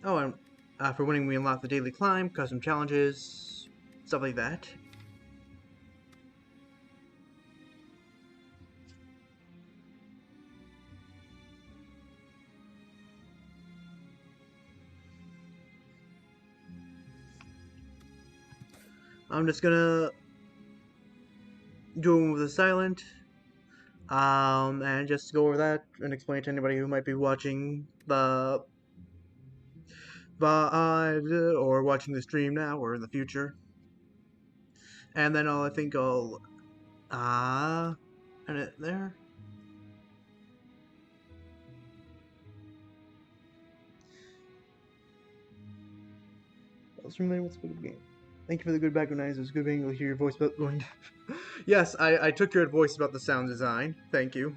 Oh, and for winning, we unlock the daily climb, custom challenges, stuff like that. I'm just gonna do it with a silent, and just go over that and explain to anybody who might be watching the VOD or watching the stream now or in the future. And then I think I'll end it there. What's familiar with the game? Thank you for the good background noise. It was good being able to hear your voice about going. Yes, I took your advice about the sound design. Thank you.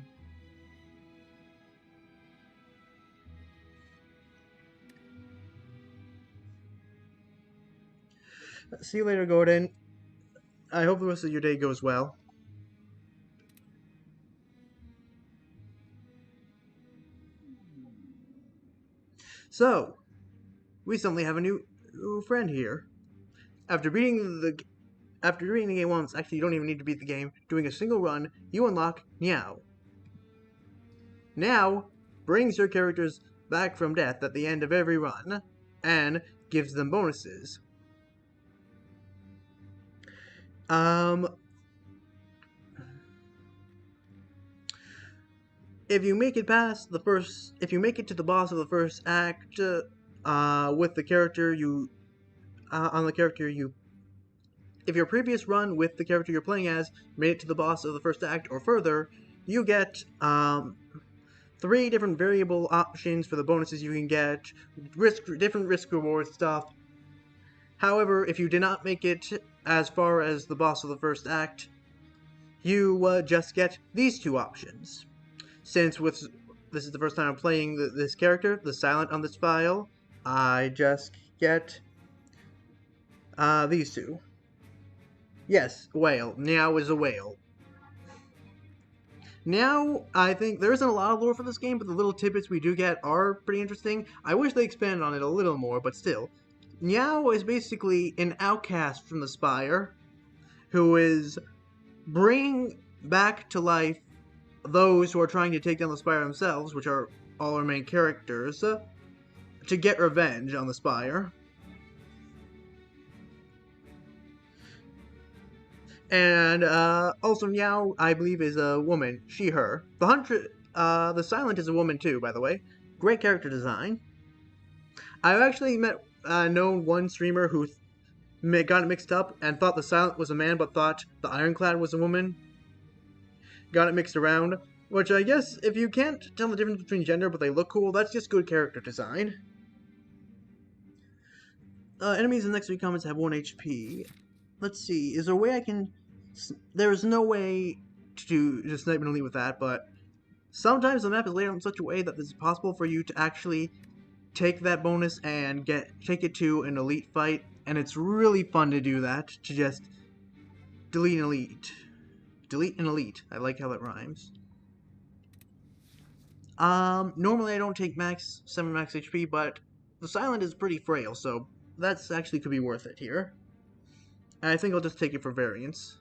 See you later, Gordon. I hope the rest of your day goes well. So, we suddenly have a new friend here. After beating the game once, actually you don't even need to beat the game. Doing a single run, you unlock Meow. Now brings your characters back from death at the end of every run, and gives them bonuses. If you make it to the boss of the first act, with the character if your previous run with the character you're playing as made it to the boss of the first act or further, you get, 3 different variable options for the bonuses you can get, different risk reward stuff. However, if you did not make it as far as the boss of the first act, you just get these 2 options. Since this is the first time I'm playing this character, the silent on this file, I just get these 2. Yes, whale. Meow is a whale. Now, I think there isn't a lot of lore for this game, but the little tidbits we do get are pretty interesting. I wish they expanded on it a little more, but still. Meow is basically an outcast from the Spire, who is bringing back to life those who are trying to take down the Spire themselves, which are all our main characters, to get revenge on the Spire. And also Meow, I believe, is a woman. She, her. The Silent is a woman too, by the way. Great character design. I've actually known one streamer who got it mixed up and thought the Silent was a man, but thought the Ironclad was a woman. Got it mixed around. Which I guess, if you can't tell the difference between gender but they look cool, that's just good character design. Enemies in the next 3 comments have 1 HP. Let's see, is there a way I can... There's no way to just snipe and elite with that, but sometimes the map is laid out in such a way that it's possible for you to actually take that bonus and take it to an elite fight, and it's really fun to do that, to just delete an elite. Delete an elite. I like how that rhymes. Normally I don't take 7 max HP, but the Silent is pretty frail, so that's actually could be worth it here. And I think I'll just take it for variance.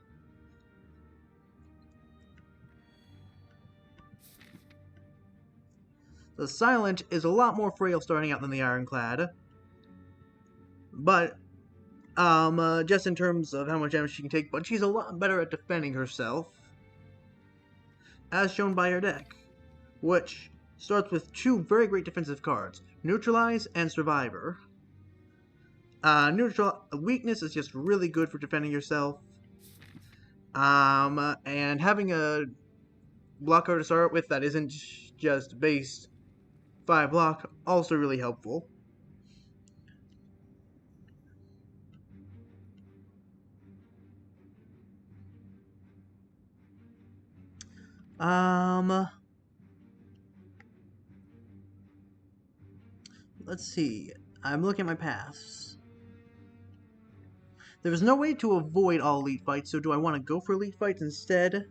The Silent is a lot more frail starting out than the Ironclad. But, just in terms of how much damage she can take, but she's a lot better at defending herself. As shown by her deck, which starts with 2 very great defensive cards, Neutralize and Survivor. Weakness is just really good for defending yourself. And having a block card to start with that isn't just base 5 block, also really helpful. Let's see. I'm looking at my paths. There's no way to avoid all elite fights, so do I want to go for elite fights instead?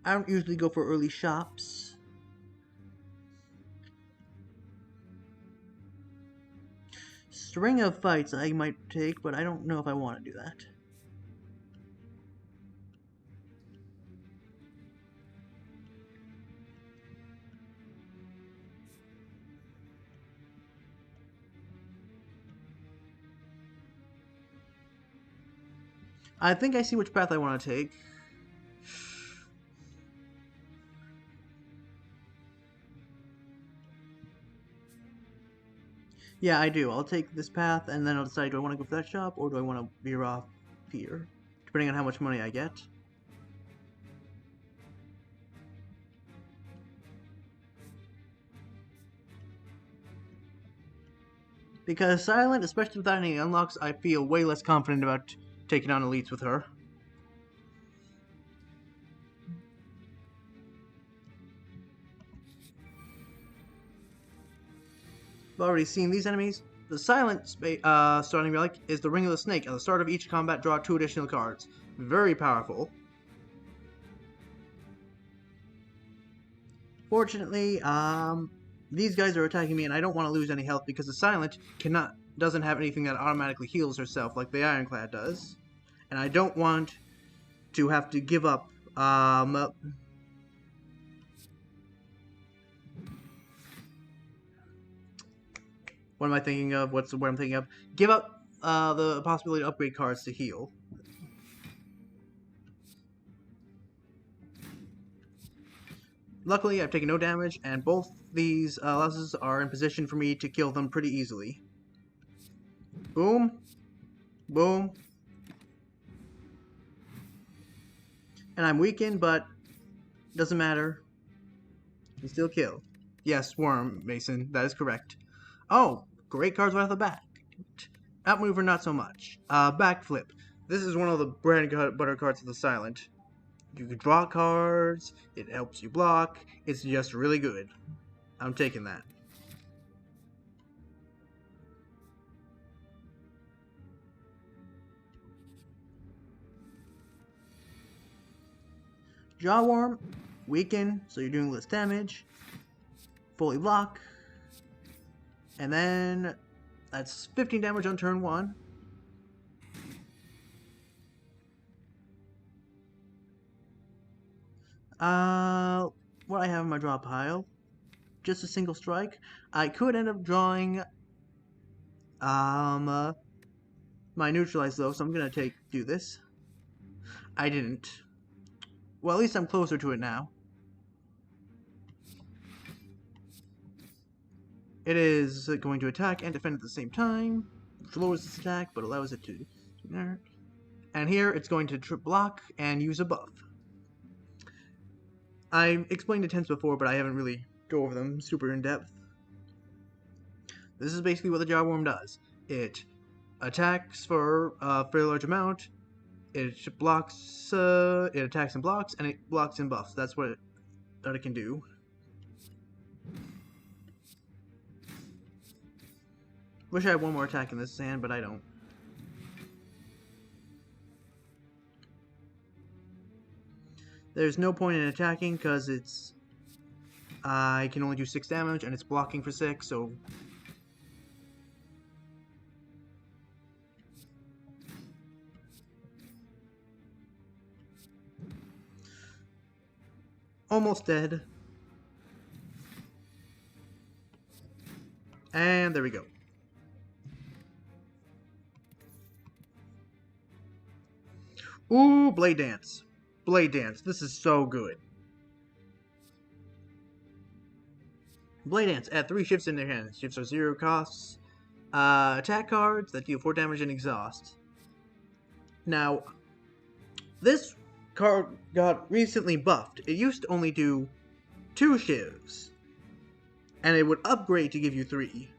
I don't usually go for early shops. String of fights I might take, but I don't know if I want to do that. I think I see which path I want to take. Yeah, I do. I'll take this path, and then I'll decide, do I want to go for that shop, or do I want to veer off here? Depending on how much money I get. Because Silent, especially without any unlocks, I feel way less confident about taking on elites with her. I've already seen these enemies. The Silent starting relic is the Ring of the Snake. At the start of each combat, draw 2 additional cards. Very powerful. Fortunately, these guys are attacking me, and I don't want to lose any health because the Silent doesn't have anything that automatically heals herself like the Ironclad does, and I don't want to have to give up. What am I thinking of? What's the word I'm thinking of? Give up the possibility to upgrade cards to heal. Luckily, I've taken no damage, and both these losses are in position for me to kill them pretty easily. Boom. Boom. And I'm weakened, but doesn't matter. Can still kill. Yes, Worm, Mason. That is correct. Oh, great cards right off the bat. Outmaneuver, not so much. Backflip. This is one of the bread and butter cards of the Silent. You can draw cards, it helps you block, it's just really good. I'm taking that. Jawworm, weaken, so you're doing less damage. Fully block. And then that's 15 damage on turn 1. What I have in my draw pile, just a single strike. I could end up drawing my neutralize though, so I'm gonna do this. I didn't. Well, at least I'm closer to it now. It is going to attack and defend at the same time, which lowers its attack but allows it to. And here it's going to block and use a buff. I explained attempts before, but I haven't really go over them super in depth. This is basically what the Jawworm does. It attacks for a fairly large amount. It blocks. It attacks and blocks, and it blocks and buffs. That's what it can do. Wish I had one more attack in this hand, but I don't. There's no point in attacking because it's. I can only do 6 damage, and it's blocking for 6, so. Almost dead. And there we go. Ooh, Blade Dance. Blade Dance. This is so good. Blade Dance. Add 3 shifts in their hands. Shifts are 0 costs. Attack cards that deal 4 damage and exhaust. Now, this card got recently buffed. It used to only do 2 shifts, and it would upgrade to give you 3.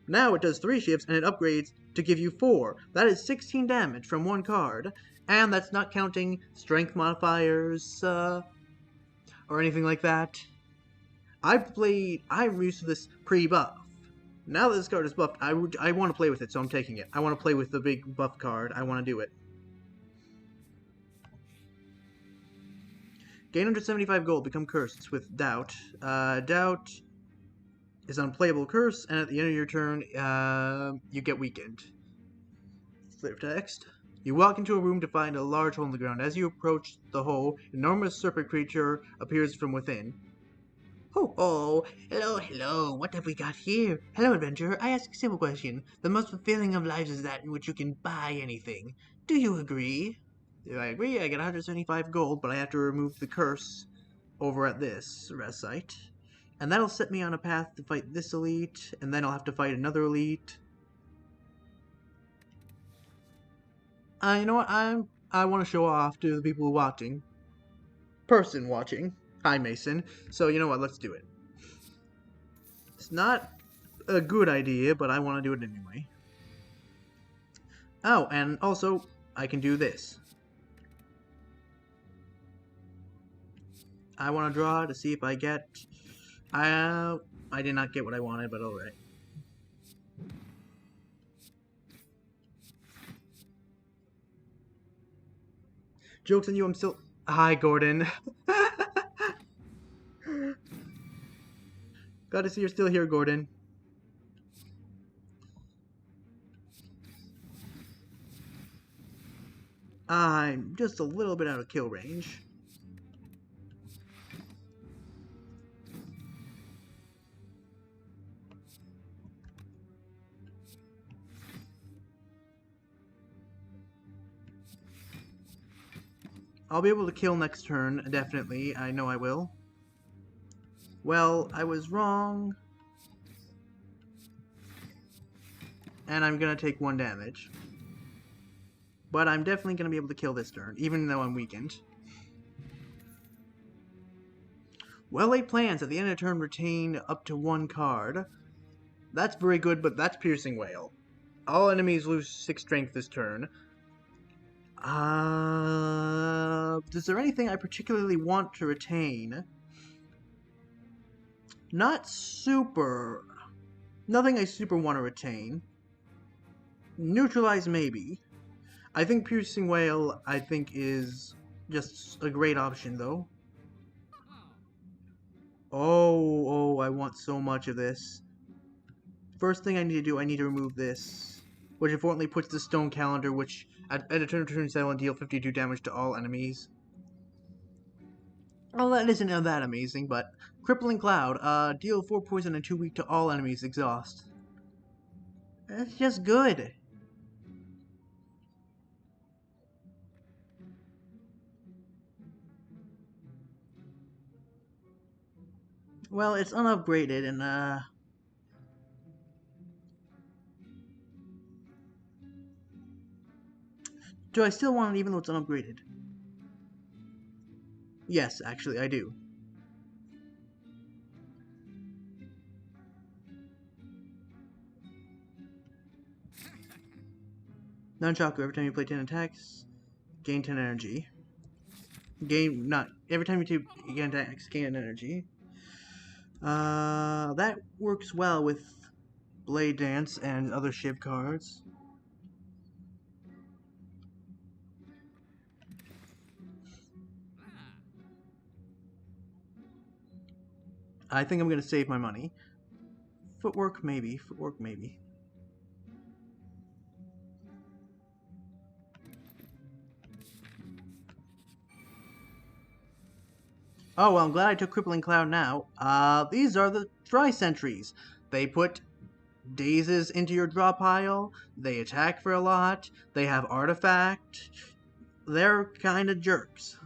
Now it does 3 shifts, and it upgrades to give you 4. That is 16 damage from 1 card, and that's not counting strength modifiers, or anything like that. I'm used to this pre-buff. Now that this card is buffed, I want to play with it, so I'm taking it. I want to play with the big buff card. I want to do it. Gain 175 gold, become cursed with Doubt. Doubt is unplayable curse, and at the end of your turn, you get weakened. Clear text. You walk into a room to find a large hole in the ground. As you approach the hole, an enormous serpent creature appears from within. Oh, oh, hello, what have we got here? Hello, adventurer, I ask a simple question. The most fulfilling of lives is that in which you can buy anything. Do you agree? Do I agree? I get 175 gold, but I have to remove the curse over at this rest site. And that'll set me on a path to fight this elite, and then I'll have to fight another elite. You know what? I want to show off to the people watching. Person watching. Hi, Mason. So, you know what? Let's do it. It's not a good idea, but I want to do it anyway. Oh, and also, I can do this. I want to draw to see if I get... I did not get what I wanted, but alright. Joke's on you, I'm still... Hi, Gordon. Glad to see you're still here, Gordon. I'm just a little bit out of kill range. I'll be able to kill next turn, definitely. I know I will. Well, I was wrong. And I'm gonna take 1 damage. But I'm definitely gonna be able to kill this turn, even though I'm weakened. Well-laid plans. At the end of the turn, retain up to 1 card. That's very good, but that's Piercing Wail. All enemies lose 6 strength this turn. Is there anything I particularly want to retain? Not super. Nothing I super want to retain. Neutralize, maybe. I think Piercing Wail, is just a great option, though. Oh, I want so much of this. First thing I need to do, I need to remove this. Which unfortunately puts the Stone Calendar, which at a turn 7 will deal 52 damage to all enemies. Well, that isn't that amazing, but... Crippling Cloud, deal 4 poison and 2 weak to all enemies, exhaust. That's just good. Well, it's unupgraded, and, do I still want it even though it's unupgraded? Yes, actually, I do. Nunchaku, every time you play 10 attacks, gain 10 energy. Every time you gain attacks, gain energy. That works well with Blade Dance and other ship cards. I think I'm going to save my money. Footwork, maybe. Footwork, maybe. Oh, well, I'm glad I took Crippling Cloud now. These are the Dry Sentries. They put dazes into your draw pile. They attack for a lot. They have artifact. They're kind of jerks.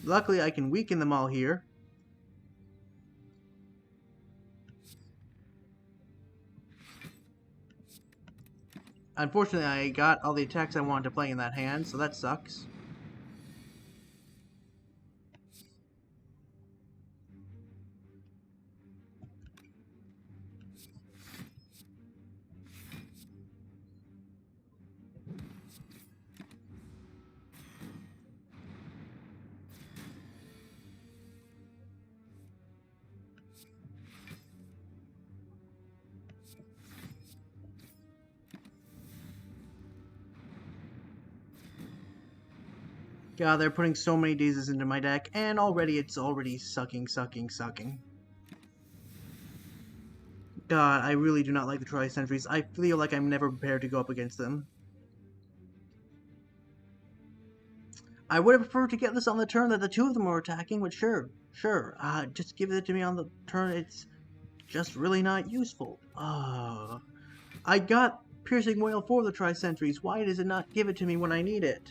Luckily, I can weaken them all here. Unfortunately, I got all the attacks I wanted to play in that hand, so that sucks. God, they're putting so many daisies into my deck, and already it's already sucking. God, I really do not like the Tri-Sentries. I feel like I'm never prepared to go up against them. I would have preferred to get this on the turn that the two of them were attacking, but sure. Just give it to me on the turn. It's just really not useful. I got Piercing Wail for the Tri-Sentries. Why does it not give it to me when I need it?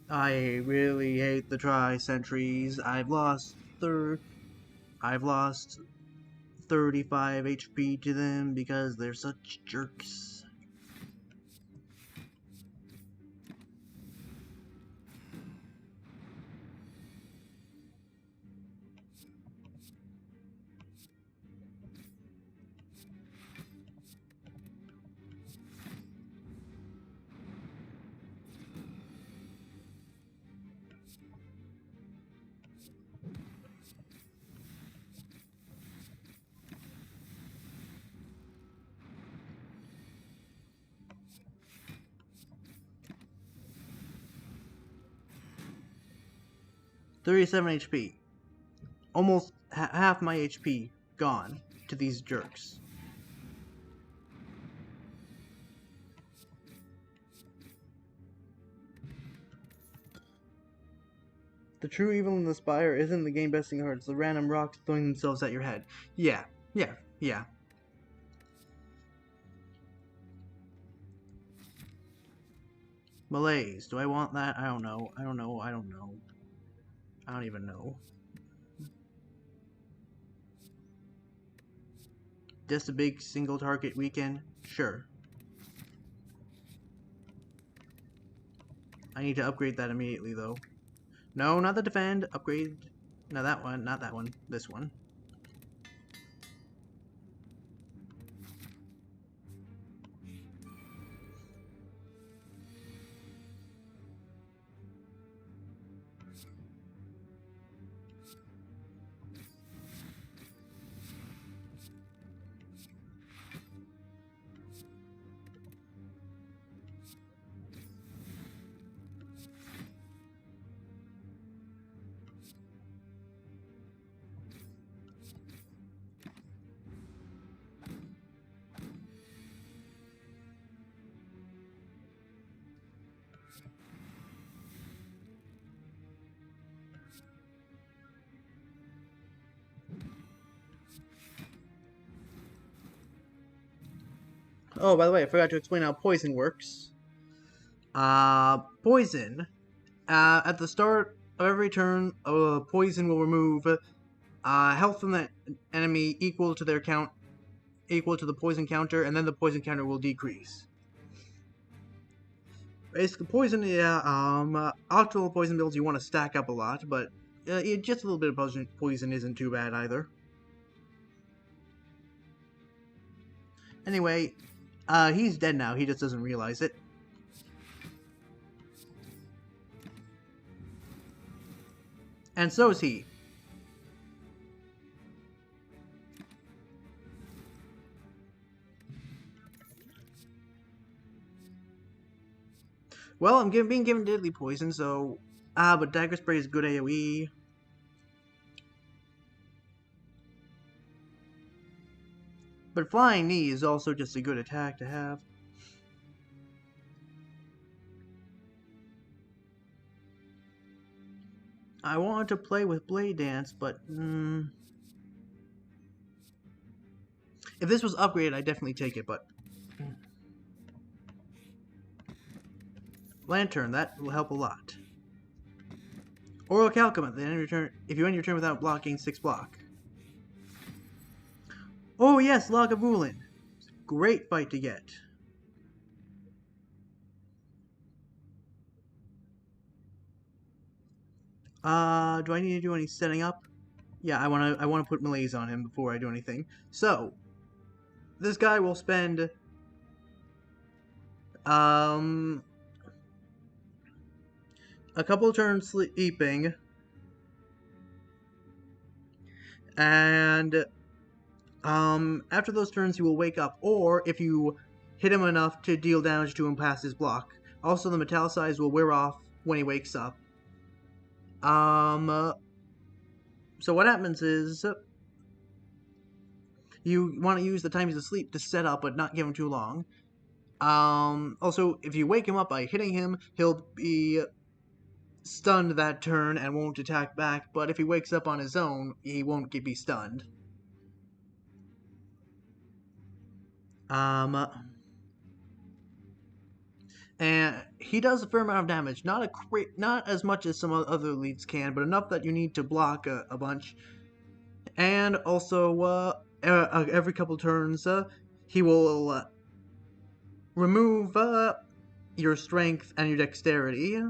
I really hate the Tri-Sentries. I've lost 35 HP to them because they're such jerks. $37 HP. Almost half my HP gone to these jerks. The true evil in the Spire isn't the game besting heart, it's the random rocks throwing themselves at your head. Yeah. Malaise. Do I want that? I don't know. I don't even know. Just a big single target weekend? Sure. I need to upgrade that immediately, though. No, not the defend. Upgrade. No, that one. Not that one. This one. Oh, by the way, I forgot to explain how poison works. Poison. At the start of every turn, poison will remove health from that enemy equal to their count, equal to the poison counter, and then the poison counter will decrease. Basically, poison, optimal poison builds you want to stack up a lot, but just a little bit of poison isn't too bad either. Anyway, he's dead now, he just doesn't realize it. And so is he. Well, I'm being given deadly poison, so... but Dagger Spray is good AoE. But Flying Knee is also just a good attack to have. I wanted to play with Blade Dance, but if this was upgraded, I'd definitely take it, but Lantern, that will help a lot. Oral Calcum at the end of your turn. If you end your turn without blocking 6 block. Oh yes, Lagavulin. Great fight to get. Do I need to do any setting up? Yeah, I wanna put malaise on him before I do anything. So this guy will spend a couple of turns sleeping, and after those turns he will wake up, or if you hit him enough to deal damage to him past his block. Also, the metallicize will wear off when he wakes up. So what happens is you want to use the time he's asleep to set up, but not give him too long. Also, if you wake him up by hitting him, he'll be stunned that turn and won't attack back, but if he wakes up on his own, he won't be stunned. And he does a fair amount of damage. Not as much as some other elites can, but enough that you need to block a bunch. And also, every couple turns, he will remove your strength and your dexterity.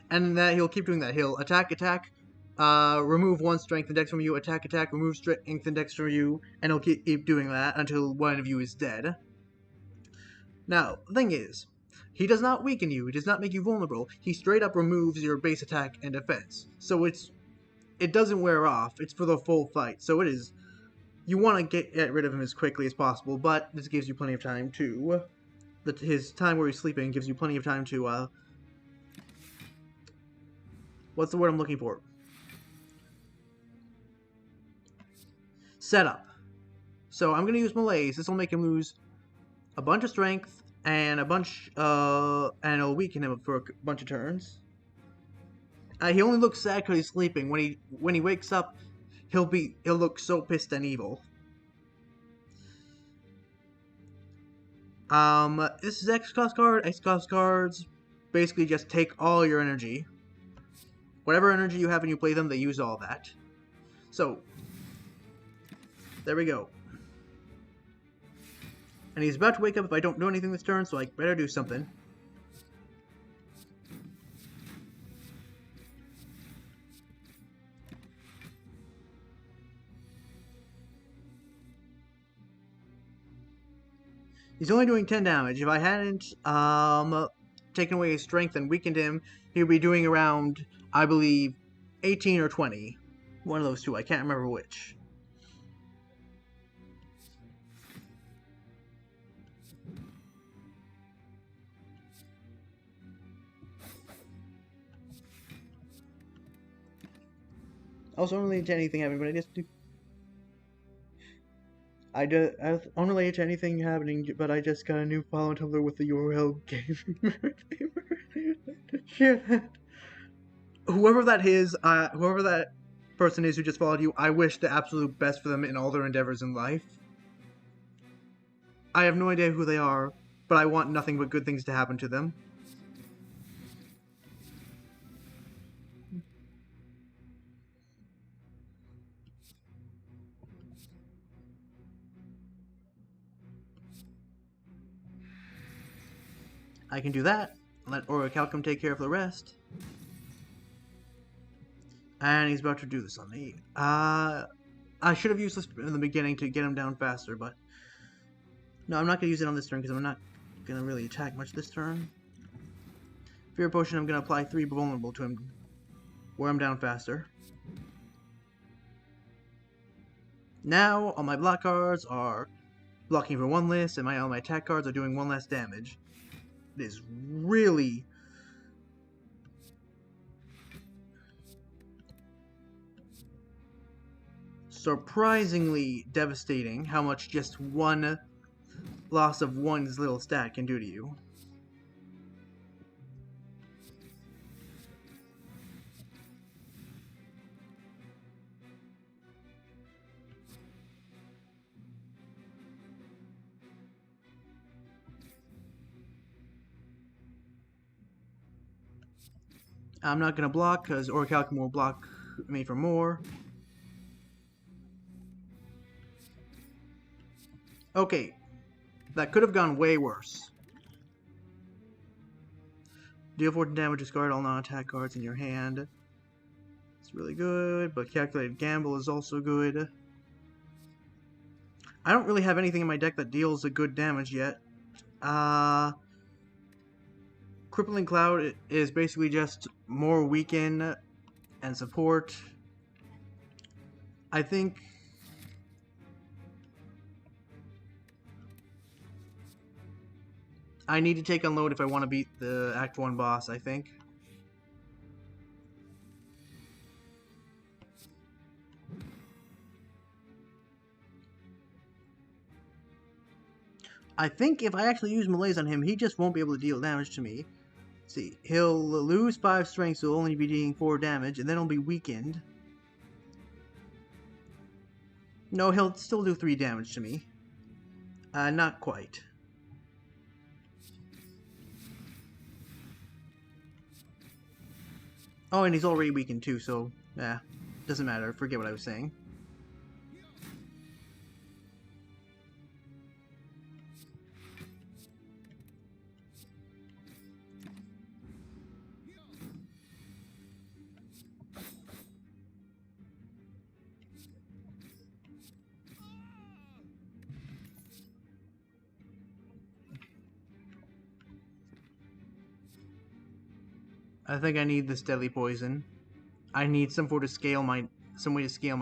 And that he'll keep doing that. He'll attack, remove 1 strength and dex from you, attack, remove strength and dex from you, and he'll keep doing that until one of you is dead. Now, the thing is, he does not weaken you, he does not make you vulnerable, he straight up removes your base attack and defense. So it doesn't wear off, it's for the full fight, so it is, you want to get rid of him as quickly as possible, but this gives you plenty of time to, his time where he's sleeping gives you plenty of time to, what's the word I'm looking for? Setup. So I'm going to use Malaise, this will make him lose a bunch of strength, and and it'll weaken him for a bunch of turns. He only looks sad because he's sleeping. When he wakes up, he'll look so pissed and evil. This is X-Cost card. X-Cost cards basically just take all your energy. Whatever energy you have when you play them, they use all that. So, there we go. And he's about to wake up if I don't do anything this turn, so I better do something. He's only doing 10 damage. If I hadn't taken away his strength and weakened him, he would be doing around, I believe, 18 or 20. One of those two, I can't remember which. Also, unrelated to anything happening, but I don't relate to anything happening, but I just got a new file on Tumblr with the URL game. Shit. Whoever that is, whoever that person is who just followed you, I wish the absolute best for them in all their endeavors in life. I have no idea who they are, but I want nothing but good things to happen to them. I can do that. Let Orichalcum take care of the rest. And he's about to do this on me. I should have used this in the beginning to get him down faster, but... No, I'm not going to use it on this turn because I'm not going to really attack much this turn. Fear Potion, I'm going to apply 3 vulnerable to him, where I'm down faster. Now, all my block cards are blocking for 1 less, and all my attack cards are doing 1 less damage. It is really... surprisingly devastating how much just one loss of one's little stat can do to you. I'm not gonna block, because Orichalcum will block me for more. Okay, that could have gone way worse. Deal 14 damage, discard all non-attack cards in your hand. It's really good, but Calculated Gamble is also good. I don't really have anything in my deck that deals a good damage yet. Crippling Cloud is basically just more weaken and support. I think I need to take Unload if I want to beat the Act 1 boss, I think. I think if I actually use Malaise on him, he just won't be able to deal damage to me. See, he'll lose 5 strength, so he'll only be dealing 4 damage, and then he'll be weakened. No, he'll still do 3 damage to me. Not quite. Oh, and he's already weakened too, so, yeah, doesn't matter. Forget what I was saying. I think I need this deadly poison. I need some way to scale my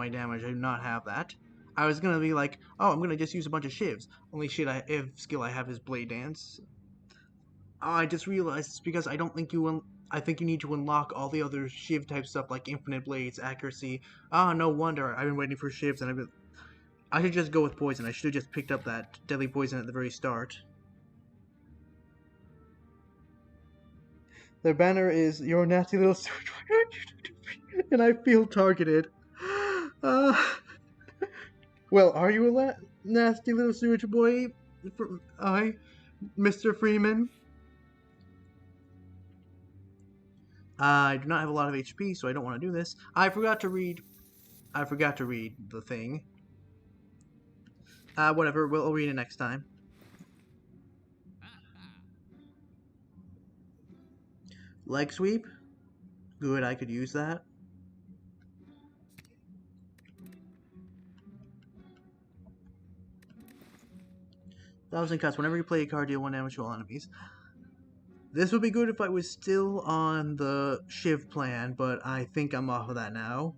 damage. I do not have that. I was gonna be like, oh, I'm gonna just use a bunch of shivs. Only skill I have is Blade Dance. Oh, I just realized it's because I don't think I think you need to unlock all the other shiv type stuff like Infinite Blades, Accuracy. Ah, no wonder. I've been waiting for shivs and I should just go with poison. I should have just picked up that deadly poison at the very start. Their banner is "Your nasty little sewage boy," and I feel targeted. Well, are you a nasty little sewage boy? Mr. Freeman? I do not have a lot of HP, so I don't want to do this. I forgot to read the thing. Whatever, we'll read it next time. Leg sweep? Good, I could use that. Thousand cuts. Whenever you play a card, deal 1 damage to all enemies. This would be good if I was still on the Shiv plan, but I think I'm off of that now.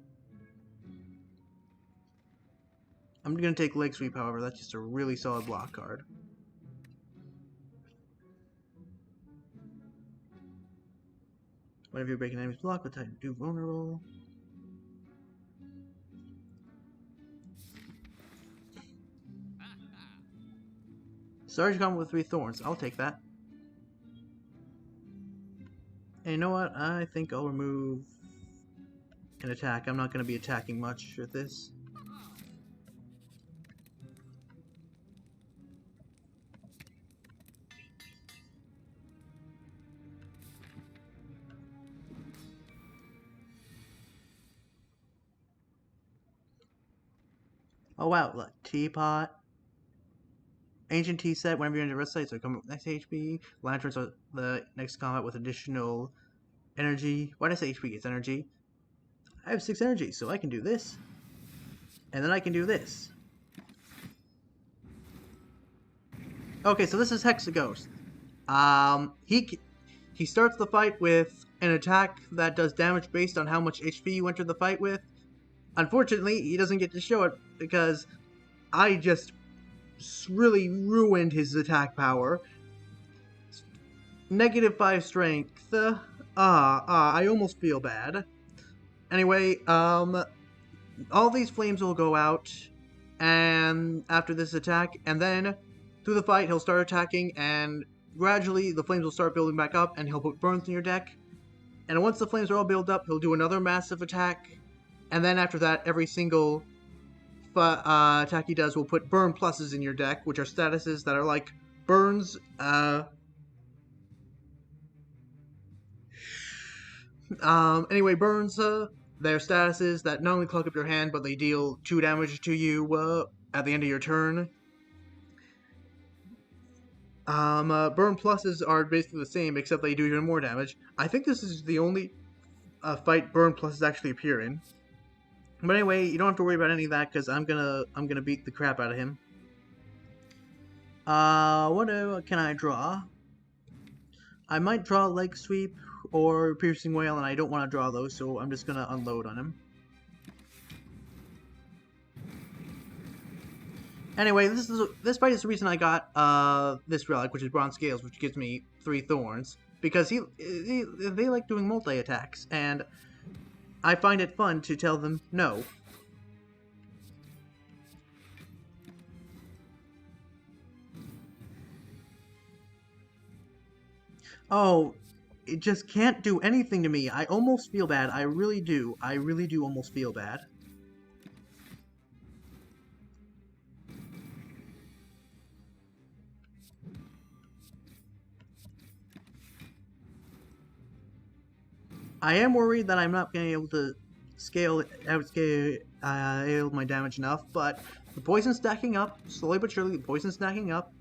I'm going to take Leg Sweep, however. That's just a really solid block card. Whenever you break an enemy's block, the type 2 vulnerable. Sarge combo with 3 thorns. I'll take that. And you know what? I think I'll remove an attack. I'm not going to be attacking much with this. Oh wow, look, Teapot. Ancient Tea set, whenever you're in the rest site, so come up with next HP. Lanterns are the next combat with additional energy. Why did I say HP? It's energy. I have 6 energy, so I can do this. And then I can do this. Okay, so this is Hexaghost. He starts the fight with an attack that does damage based on how much HP you enter the fight with. Unfortunately, he doesn't get to show it because I just really ruined his attack power. -5 strength. I almost feel bad. Anyway, all these flames will go out, and after this attack, and then through the fight, he'll start attacking, and gradually the flames will start building back up, and he'll put burns in your deck. And once the flames are all built up, he'll do another massive attack, and then after that, every single attack he does will put burn pluses in your deck, which are statuses that are like burns. Anyway, burns, their status is that not only clog up your hand, but they deal 2 damage to you, at the end of your turn. Burn pluses are basically the same, except they do even more damage. I think this is the only fight burn pluses actually appear in. But anyway, you don't have to worry about any of that, because I'm gonna beat the crap out of him. What can I draw? I might draw Leg Sweep or Piercing Wail, and I don't want to draw those, so I'm just gonna unload on him. Anyway, this fight is the reason I got this relic, which is Bronze Scales, which gives me 3 thorns, because they like doing multi-attacks, and I find it fun to tell them no. Oh, it just can't do anything to me. I almost feel bad. I really do. I really do almost feel bad. I am worried that I'm not going to be able to outscale my damage enough, but the poison's stacking up. Slowly but surely, the poison's stacking up.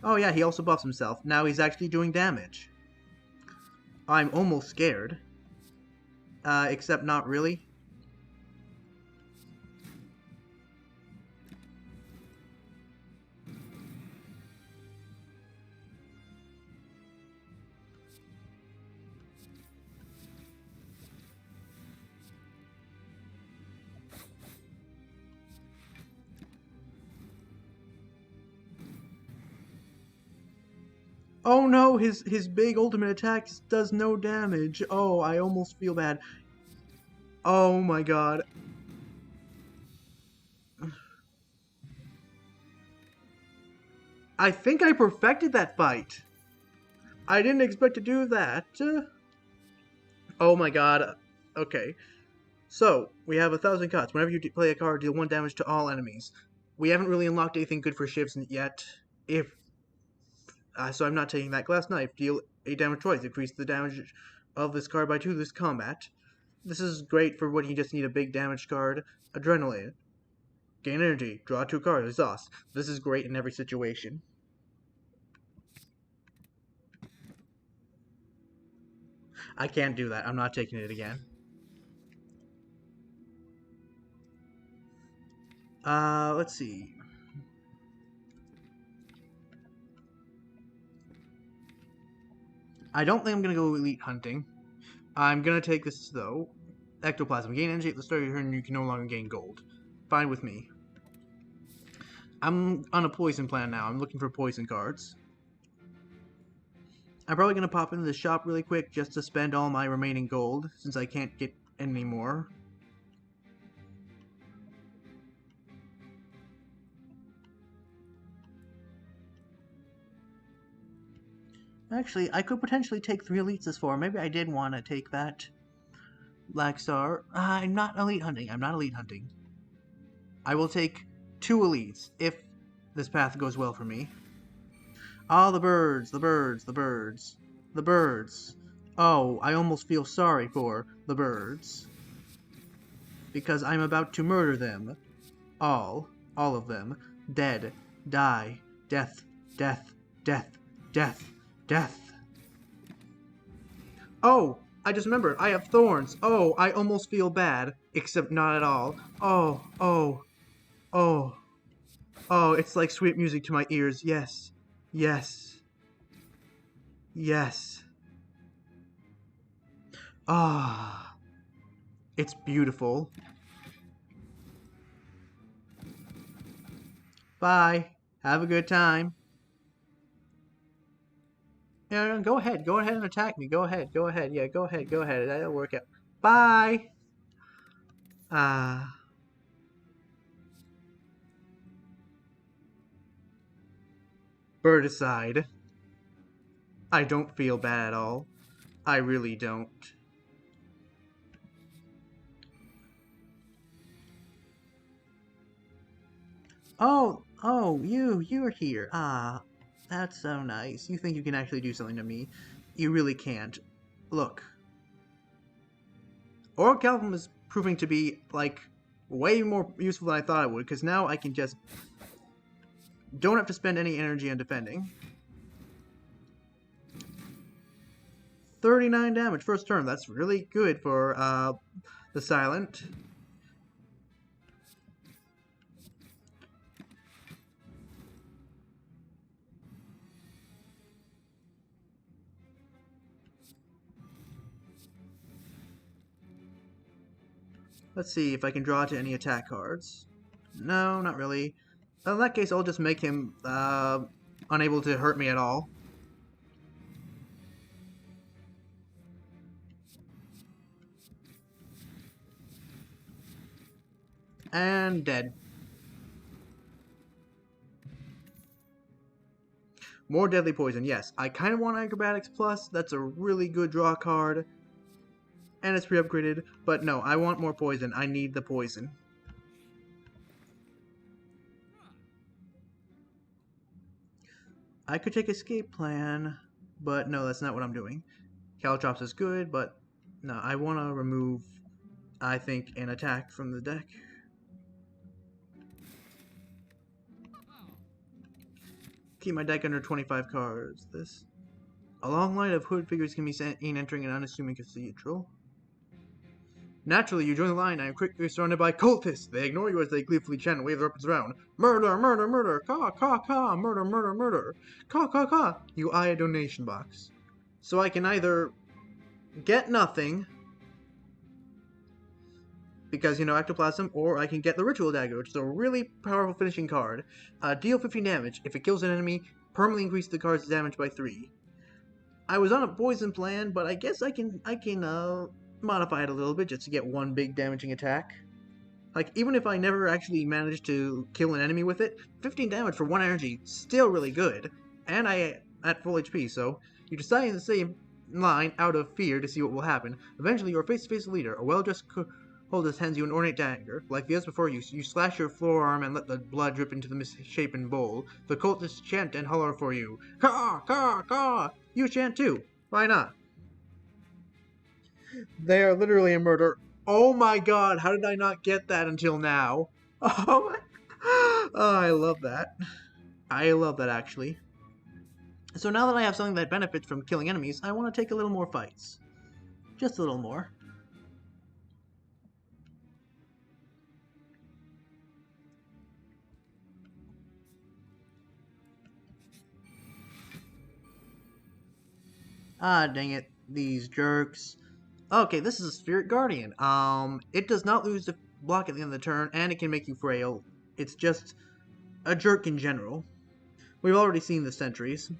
Oh yeah, he also buffs himself. Now he's actually doing damage. I'm almost scared. Except not really. Oh no, his big ultimate attack does no damage. Oh, I almost feel bad. Oh my god. I think I perfected that fight. I didn't expect to do that. Oh my god. Okay. So, we have 1,000 cuts. Whenever you play a card, deal 1 damage to all enemies. We haven't really unlocked anything good for shivs yet. So I'm not taking that. Glass Knife. Deal 8 damage twice. Increase the damage of this card by 2 this combat. This is great for when you just need a big damage card. Adrenaline. Gain energy. Draw 2 cards. Exhaust. This is great in every situation. I can't do that. I'm not taking it again. Let's see. I don't think I'm gonna go elite hunting. I'm gonna take this though. Ectoplasm. Gain energy at the start of your turn, you can no longer gain gold. Fine with me. I'm on a poison plan now. I'm looking for poison cards. I'm probably gonna pop into the shop really quick just to spend all my remaining gold, since I can't get any more. Actually, I could potentially take 3 elites this for. Maybe I did want to take that. Black Star. I'm not elite hunting. I'm not elite hunting. I will take 2 elites if this path goes well for me. Ah, the birds, the birds, the birds. The birds. Oh, I almost feel sorry for the birds. Because I'm about to murder them. All of them. Dead. Die. Death. Death. Death. Death. Death. Oh, I just remembered. I have thorns. Oh, I almost feel bad. Except not at all. Oh, oh, oh. Oh, it's like sweet music to my ears. Yes. Yes. Yes. Ah. It's beautiful. Bye. Have a good time. Yeah, go ahead. Go ahead and attack me. Go ahead. Go ahead. Yeah, go ahead. Go ahead. That'll work out. Bye. Ah. Birdicide. I don't feel bad at all. I really don't. Oh, you're here. Ah, that's so nice. You think you can actually do something to me. You really can't. Look. Orichalcum is proving to be, like, way more useful than I thought it would, because now I can just... don't have to spend any energy on defending. 39 damage first turn. That's really good for the Silent. Let's see if I can draw to any attack cards. No, not really. In that case, I'll just make him unable to hurt me at all. And dead. More Deadly Poison, yes. I kind of want Acrobatics Plus. That's a really good draw card. And it's pre-upgraded. But no, I want more poison. I need the poison. I could take Escape Plan, but no, that's not what I'm doing. Caltrops is good, but no, I want to remove, I think, an attack from the deck. Keep my deck under 25 cards. This. A long line of hood figures can be seen entering an unassuming cathedral. Naturally, you join the line and are quickly surrounded by cultists. They ignore you as they gleefully chant and wave their weapons around. Murder, murder, murder, caw, caw, caw, murder, murder, murder. Caw, caw, caw. You eye a donation box. So I can either get nothing, because, you know, Ectoplasm, or I can get the Ritual Dagger, which is a really powerful finishing card. Deal 15 damage. If it kills an enemy, permanently increase the card's damage by 3. I was on a poison plan, but I guess I can modify it a little bit just to get one big damaging attack. Like, even if I never actually managed to kill an enemy with it, 15 damage for 1 energy, still really good. And I at full HP, so you decide in the same line out of fear to see what will happen. Eventually, your face-to-face leader, a well-dressed cultist, hands you an ornate dagger. Like the others before you, you slash your forearm and let the blood drip into the misshapen bowl. The cultists chant and holler for you. Caw, caw, caw! You chant too. Why not? They are literally a murder. Oh my god, how did I not get that until now? Oh my... Oh, I love that. I love that, actually. So now that I have something that benefits from killing enemies, I want to take a little more fights. Just a little more. Ah, dang it. These jerks. Okay, this is a Spirit Guardian. It does not lose the block at the end of the turn, and it can make you frail. It's just a jerk in general. We've already seen the sentries.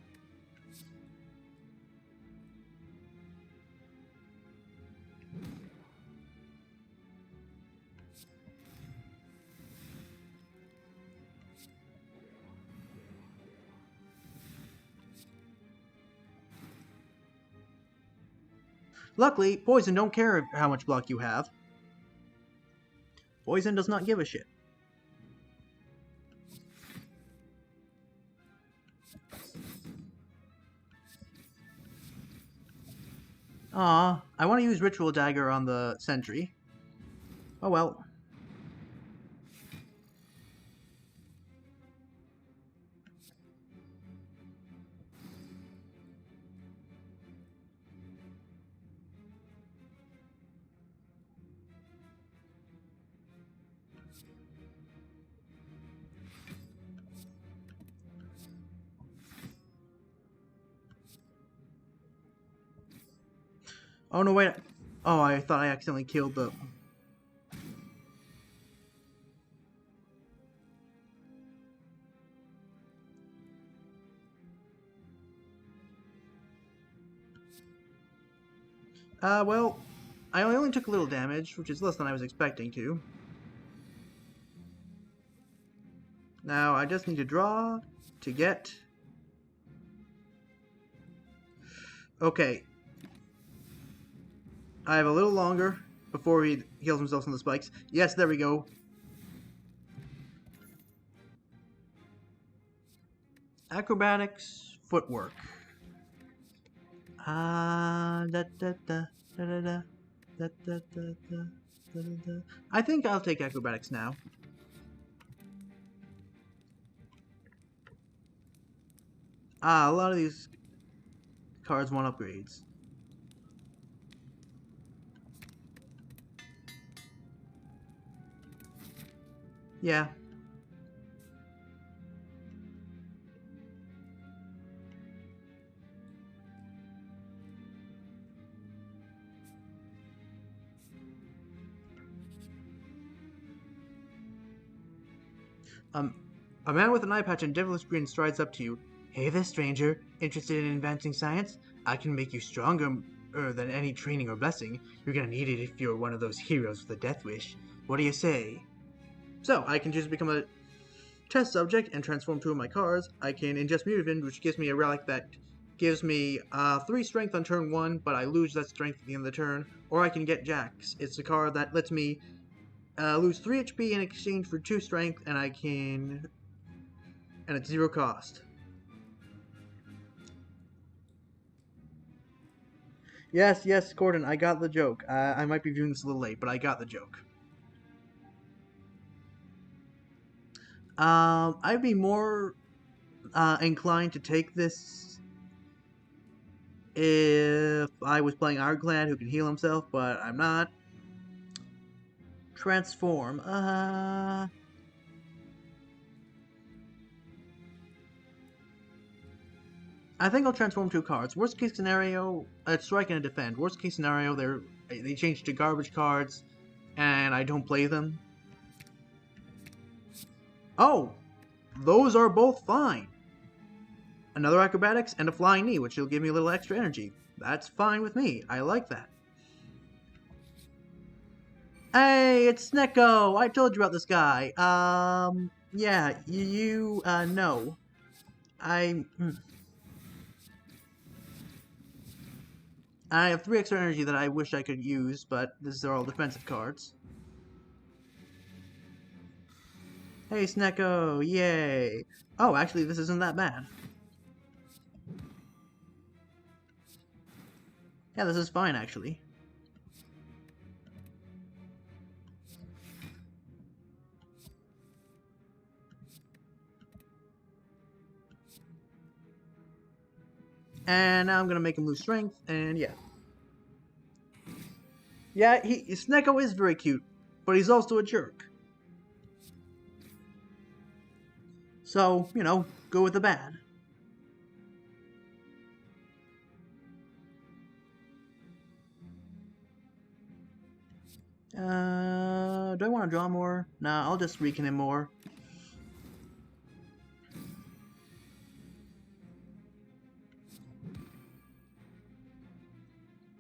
Luckily, Poison don't care how much block you have. Poison does not give a shit. Aw, I want to use Ritual Dagger on the sentry. Oh well. Oh no, wait. Oh, I thought I accidentally killed the... well, I only took a little damage, which is less than I was expecting to. Now, I just need to draw to get... Okay. I have a little longer before he heals himself from the spikes. Yes, there we go. Acrobatics, footwork. Da da da da da da. Da, da, da, da, da, da, da. I think I'll take acrobatics now. Ah, a lot of these cards want upgrades. Yeah. Um, a man with an eye patch and devilish grin strides up to you. Hey there, stranger. Interested in advancing science? I can make you stronger than any training or blessing. You're gonna need it if you're one of those heroes with a death wish. What do you say? So, I can choose to become a test subject and transform two of my cards. I can ingest Mutagen, which gives me a relic that gives me 3 strength on turn 1, but I lose that strength at the end of the turn. Or I can get Jax. It's a card that lets me lose 3 HP in exchange for 2 strength, and I can... and it's 0 cost. Yes, yes, Gordon, I got the joke. I might be viewing this a little late, but I got the joke. I'd be more inclined to take this if I was playing Ironclad, who can heal himself, but I'm not. Transform. I think I'll transform 2 cards. Worst case scenario, strike and a defend. Worst case scenario, they change to garbage cards, and I don't play them. Oh, those are both fine. Another acrobatics and a flying knee, which will give me a little extra energy. That's fine with me. I like that. Hey, it's Snecko! I told you about this guy. Yeah, no. I have 3 extra energy that I wish I could use, but these are all defensive cards. Hey, Snecko! Yay! Oh, actually, this isn't that bad. Yeah, this is fine, actually. And now I'm gonna make him lose strength, and yeah. Yeah, Snecko is very cute, but he's also a jerk. So, go with the bad. Do I want to draw more? Nah, I'll just weaken him more.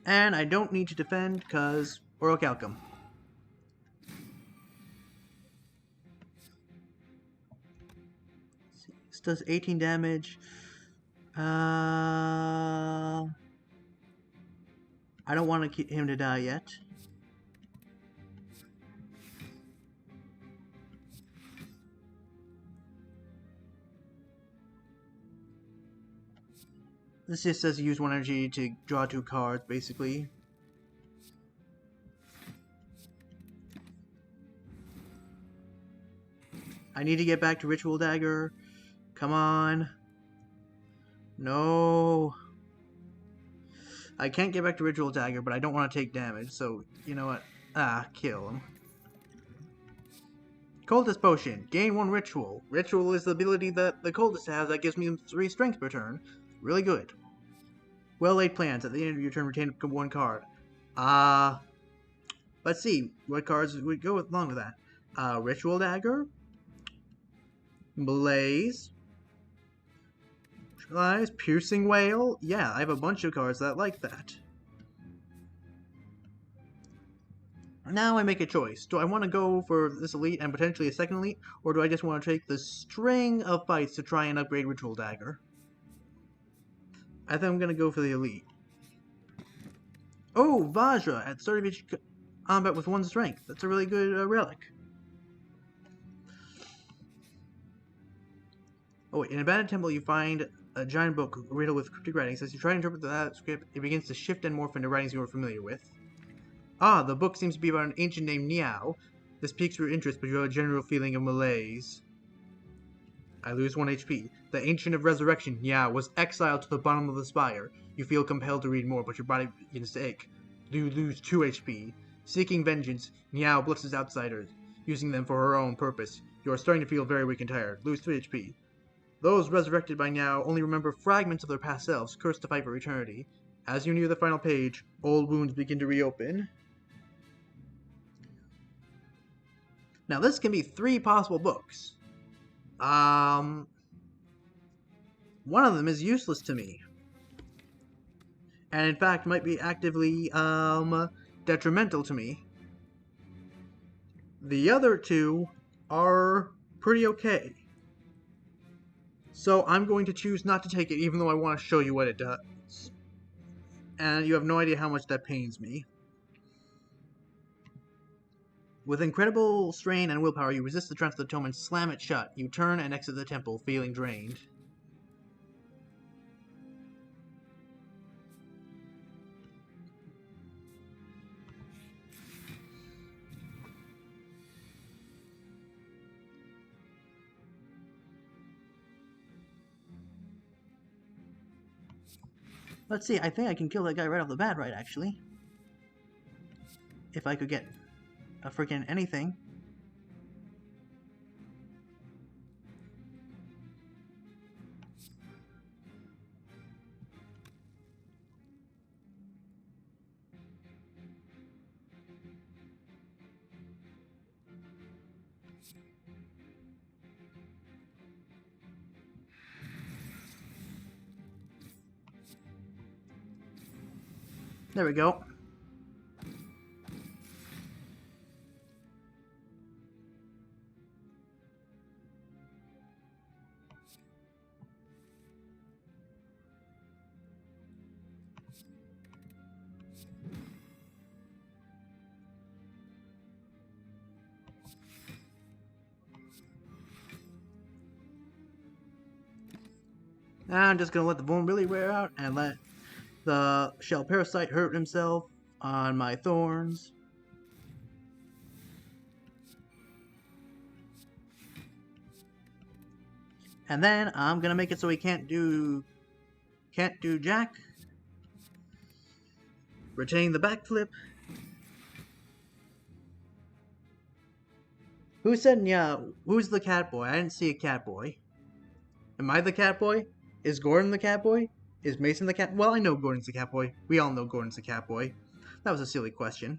And I don't need to defend, because Orichalcum. This does 18 damage. I don't want him to die yet. This just says use 1 energy to draw 2 cards, basically. I need to get back to Ritual Dagger. Come on. No. I can't get back to Ritual Dagger, but I don't want to take damage, so you know what? Kill him. Cultist Potion. Gain 1 Ritual. Ritual is the ability that the Cultist has that gives me 3 strength per turn. Really good. Well-laid plans. At the end of your turn, retain 1 card. Let's see. What cards would go along with that? Ritual Dagger. Blaze. Piercing Whale. Yeah, I have a bunch of cards that like that. Now I make a choice. Do I want to go for this elite and potentially a second elite, or do I just want to take the string of fights to try and upgrade Ritual Dagger? I think I'm going to go for the elite. Oh, Vajra at start of each combat with 1 strength. That's a really good relic. Oh, in Abandoned Temple you find a giant book riddled with cryptic writings. As you try to interpret that script, it begins to shift and morph into writings you are familiar with. Ah, the book seems to be about an ancient named Niao. This piques your interest, but you have a general feeling of malaise. I lose 1 HP. The Ancient of Resurrection, Niao, was exiled to the bottom of the Spire. You feel compelled to read more, but your body begins to ache. You lose 2 HP. Seeking vengeance, Niao blesses outsiders, using them for her own purpose. You are starting to feel very weak and tired. Lose 3 HP. Those resurrected by Niao only remember fragments of their past selves, cursed to fight for eternity. As you near the final page, old wounds begin to reopen. Now this can be 3 possible books. One of them is useless to me. And in fact might be actively, detrimental to me. The other 2 are pretty okay. So I'm going to choose not to take it even though I want to show you what it does. And you have no idea how much that pains me. With incredible strain and willpower, you resist the trance of the tome and slam it shut. You turn and exit the temple, feeling drained. Let's see, I think I can kill that guy right off the bat, right, actually. If I could get a freaking anything. There we go. Now I'm just gonna let the vulnerability wear out and let the shell parasite hurt himself on my thorns. And then I'm gonna make it so he can't do jack. Retain the backflip. Who said yeah? Who's the cat boy? I didn't see a cat boy. Am I the cat boy? Is Gordon the cat boy? Is Mason the cat? Well, I know Gordon's the cat boy. We all know Gordon's the cat boy. That was a silly question.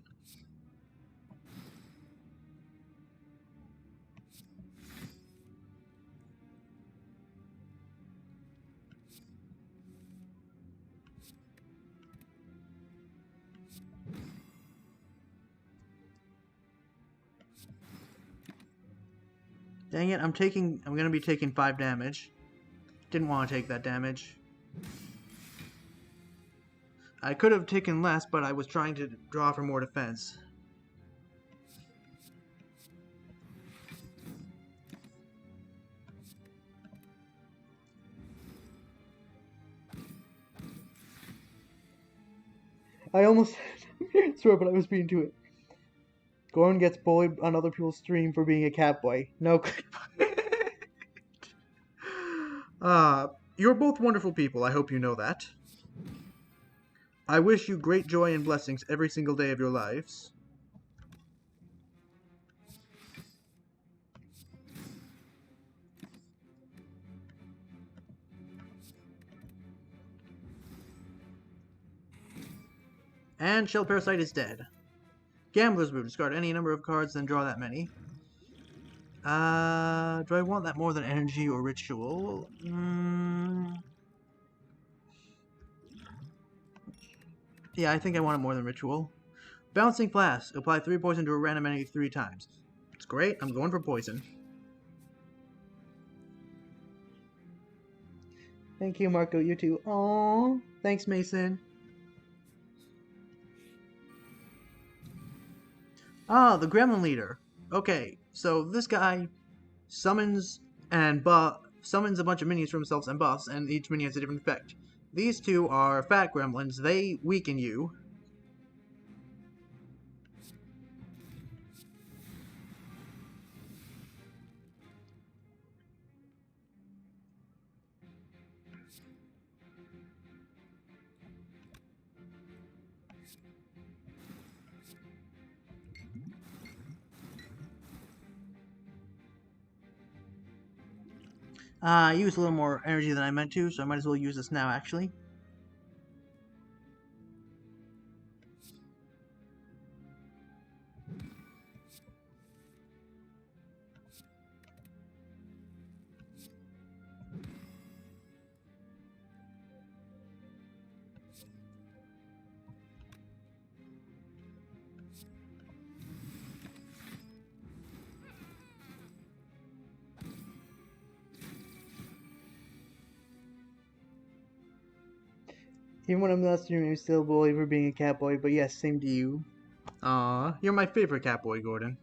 Dang it, I'm gonna be taking 5 damage. Didn't want to take that damage. I could have taken less, but I was trying to draw for more defense. I almost swear, but I was being to it. Gordon gets bullied on other people's stream for being a cat boy. No. You're both wonderful people. I hope you know that. I wish you great joy and blessings every single day of your lives. And Shell Parasite is dead. Gambler's Brew. Discard any number of cards, then draw that many. Do I want that more than energy or ritual? Yeah, I think I want it more than ritual. Bouncing Flask. Apply 3 poison to a random enemy 3 times. It's great. I'm going for poison. Thank you, Marco. You too. Aww. Thanks, Mason. Ah, the Gremlin Leader. Okay, so this guy summons a bunch of minions for himself and buffs, and each minion has a different effect. These 2 are fat gremlins. They weaken you. I used a little more energy than I meant to, so I might as well use this now, actually. Even when I'm not streaming, I'm still bullied for being a cat boy, but yes, same to you. Aw, you're my favorite cat boy, Gordon.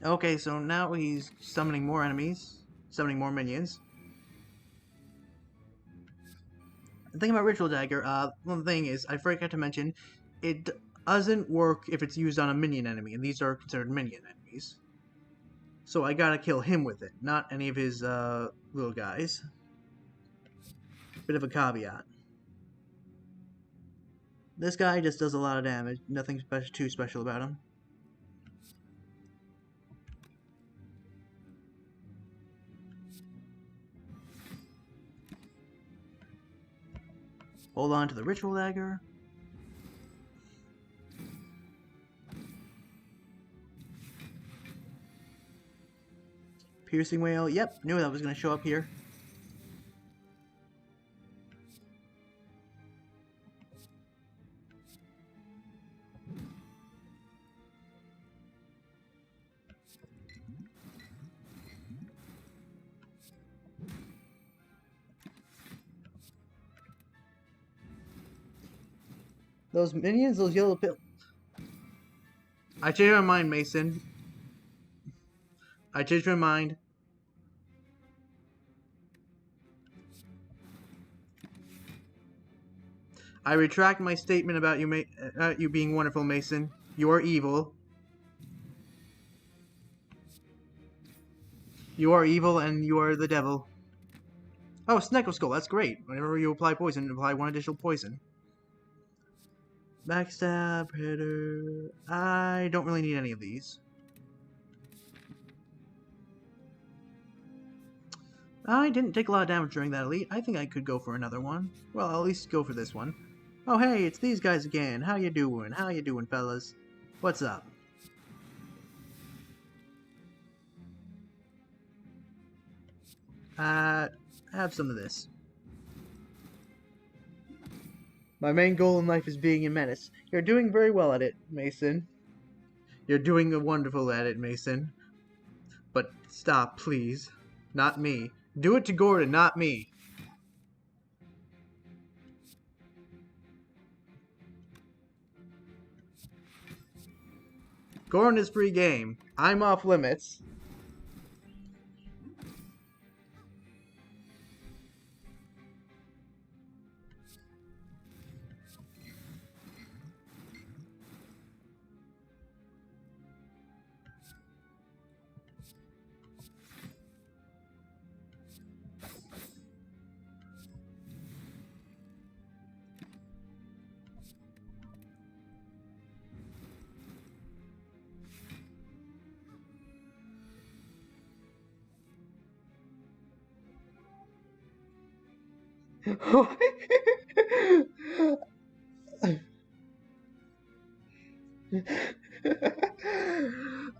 Okay, so now he's summoning more enemies, summoning more minions. The thing about Ritual Dagger, one thing is, I forgot to mention, it doesn't work if it's used on a minion enemy, and these are considered minion enemies. So I gotta kill him with it, not any of his, little guys. Bit of a caveat. This guy just does a lot of damage, nothing too special about him. Hold on to the Ritual Dagger. Piercing Wail, yep, knew that was going to show up here. Those minions, those yellow pills. I changed my mind, Mason. I changed my mind. I retract my statement about you being wonderful, Mason. You are evil. You are evil and you are the devil. Oh, Sneckle Skull, that's great. Whenever you apply poison, apply one additional poison. Backstab, Hitter. I don't really need any of these. I didn't take a lot of damage during that elite. I think I could go for another one. Well, I'll at least go for this one. Oh, hey, it's these guys again. How you doing? How you doing, fellas? What's up? Have some of this. My main goal in life is being a menace. You're doing very well at it, Mason. You're doing wonderful at it, Mason. But stop, please. Not me. Do it to Gordon, not me. Gordon is free game. I'm off limits.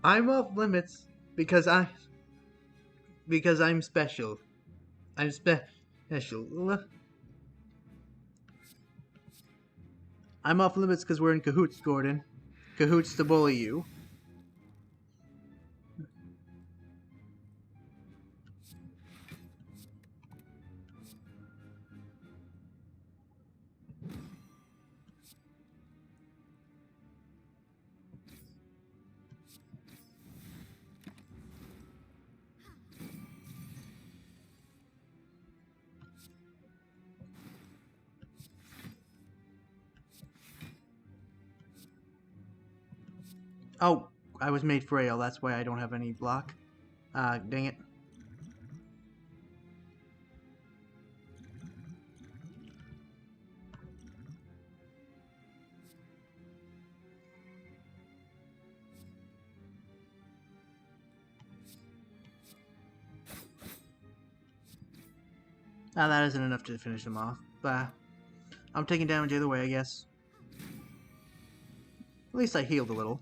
I'm off limits because I'm special. I'm special. I'm off limits because we're in cahoots, Gordon. Cahoots to bully you. Oh, I was made frail, that's why I don't have any block. Dang it. That isn't enough to finish them off. But I'm taking damage either way, I guess. At least I healed a little.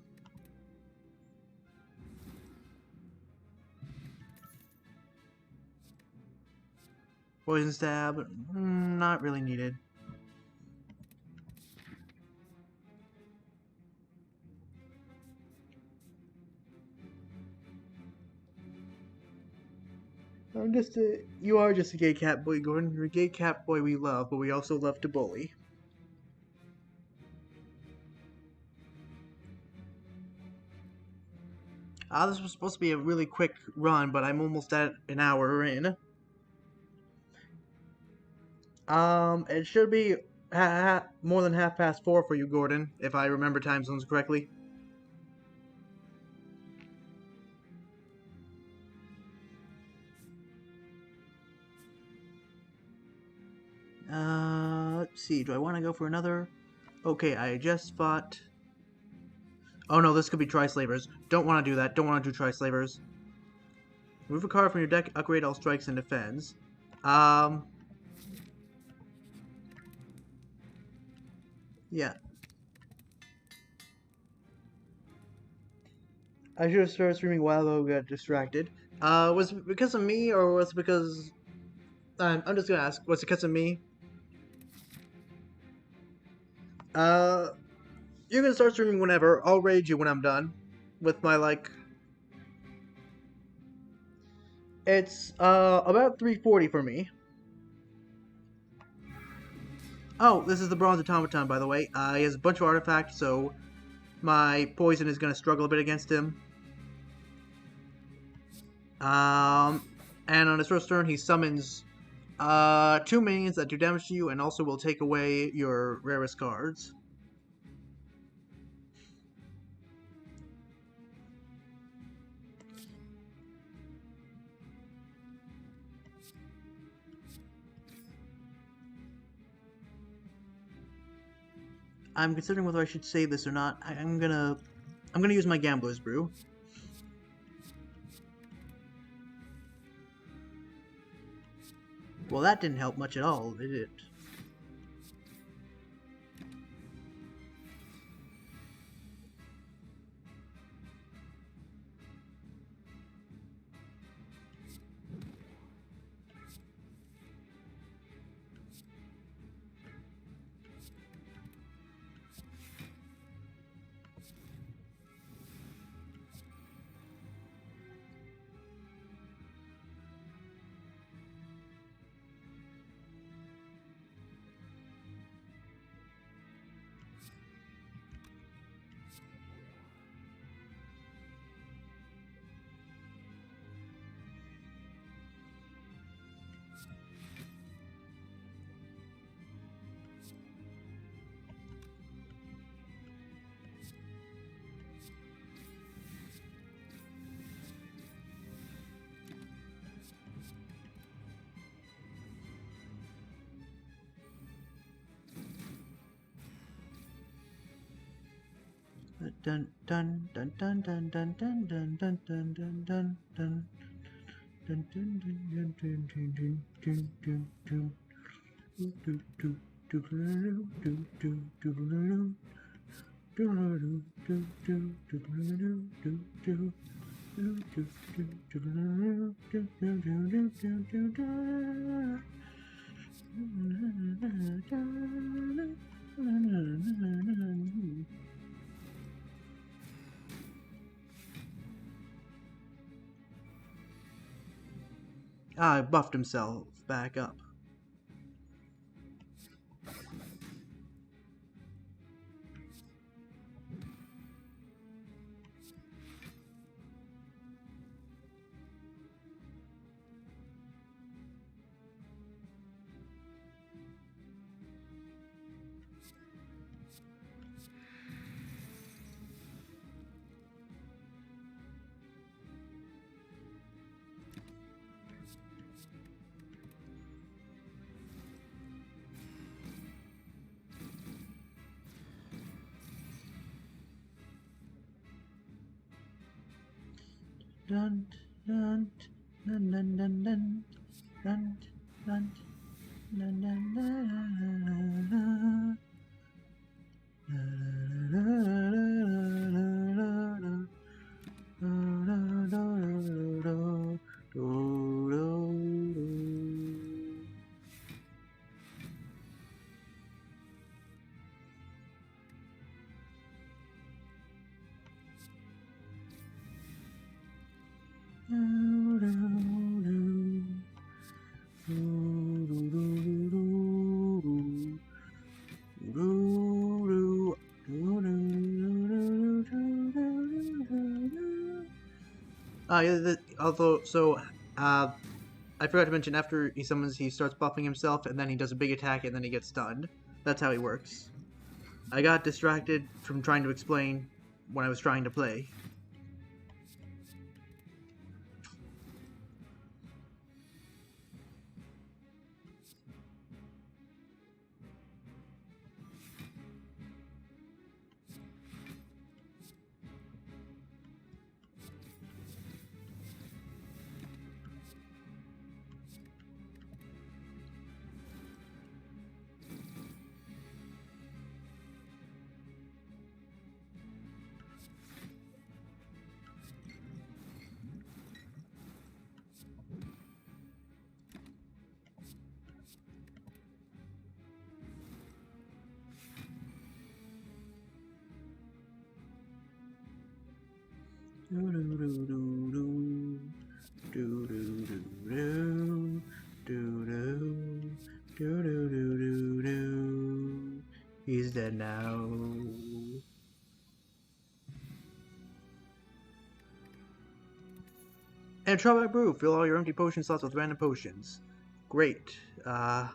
Poison stab, not really needed. You are just a gay cat boy, Gordon. You're a gay cat boy we love, but we also love to bully. This was supposed to be a really quick run, but I'm almost at an hour in. It should be more than 4:30 for you, Gordon, if I remember time zones correctly. Let's see, do I want to go for another? Okay, I just fought... Oh no, this could be Tri-Slavers. Don't want to do that, don't want to do Tri-Slavers. Move a card from your deck, upgrade all strikes and defends. Yeah. I should have started streaming a while ago, got distracted. Was it because of me, or was it because... I'm just gonna ask, was it because of me? You can start streaming whenever. I'll raid you when I'm done with my, like... It's, about 3:40 for me. Oh, this is the Bronze Automaton, by the way. He has a bunch of artifacts, so my poison is gonna struggle a bit against him. And on his first turn, he summons, 2 minions that do damage to you, and also will take away your rarest cards. I'm considering whether I should save this or not. I'm gonna use my Gambler's Brew. Well, that didn't help much at all, did it? Dun dun dun dun dun dun dun dun dun dun dun dun dun. Dun dun dun dun dun dun dun dun dun. Do do do do do do do do do do Ah, buffed himself back up. dun, dun, dun, dun, dun, dun, dun, dun, dun, dun, dun, I forgot to mention, after he summons, he starts buffing himself, and then he does a big attack, and then he gets stunned. That's how he works. I got distracted from trying to explain when I was trying to play. He's dead now. And try my brew. Fill all your empty potion slots with random potions. Great. I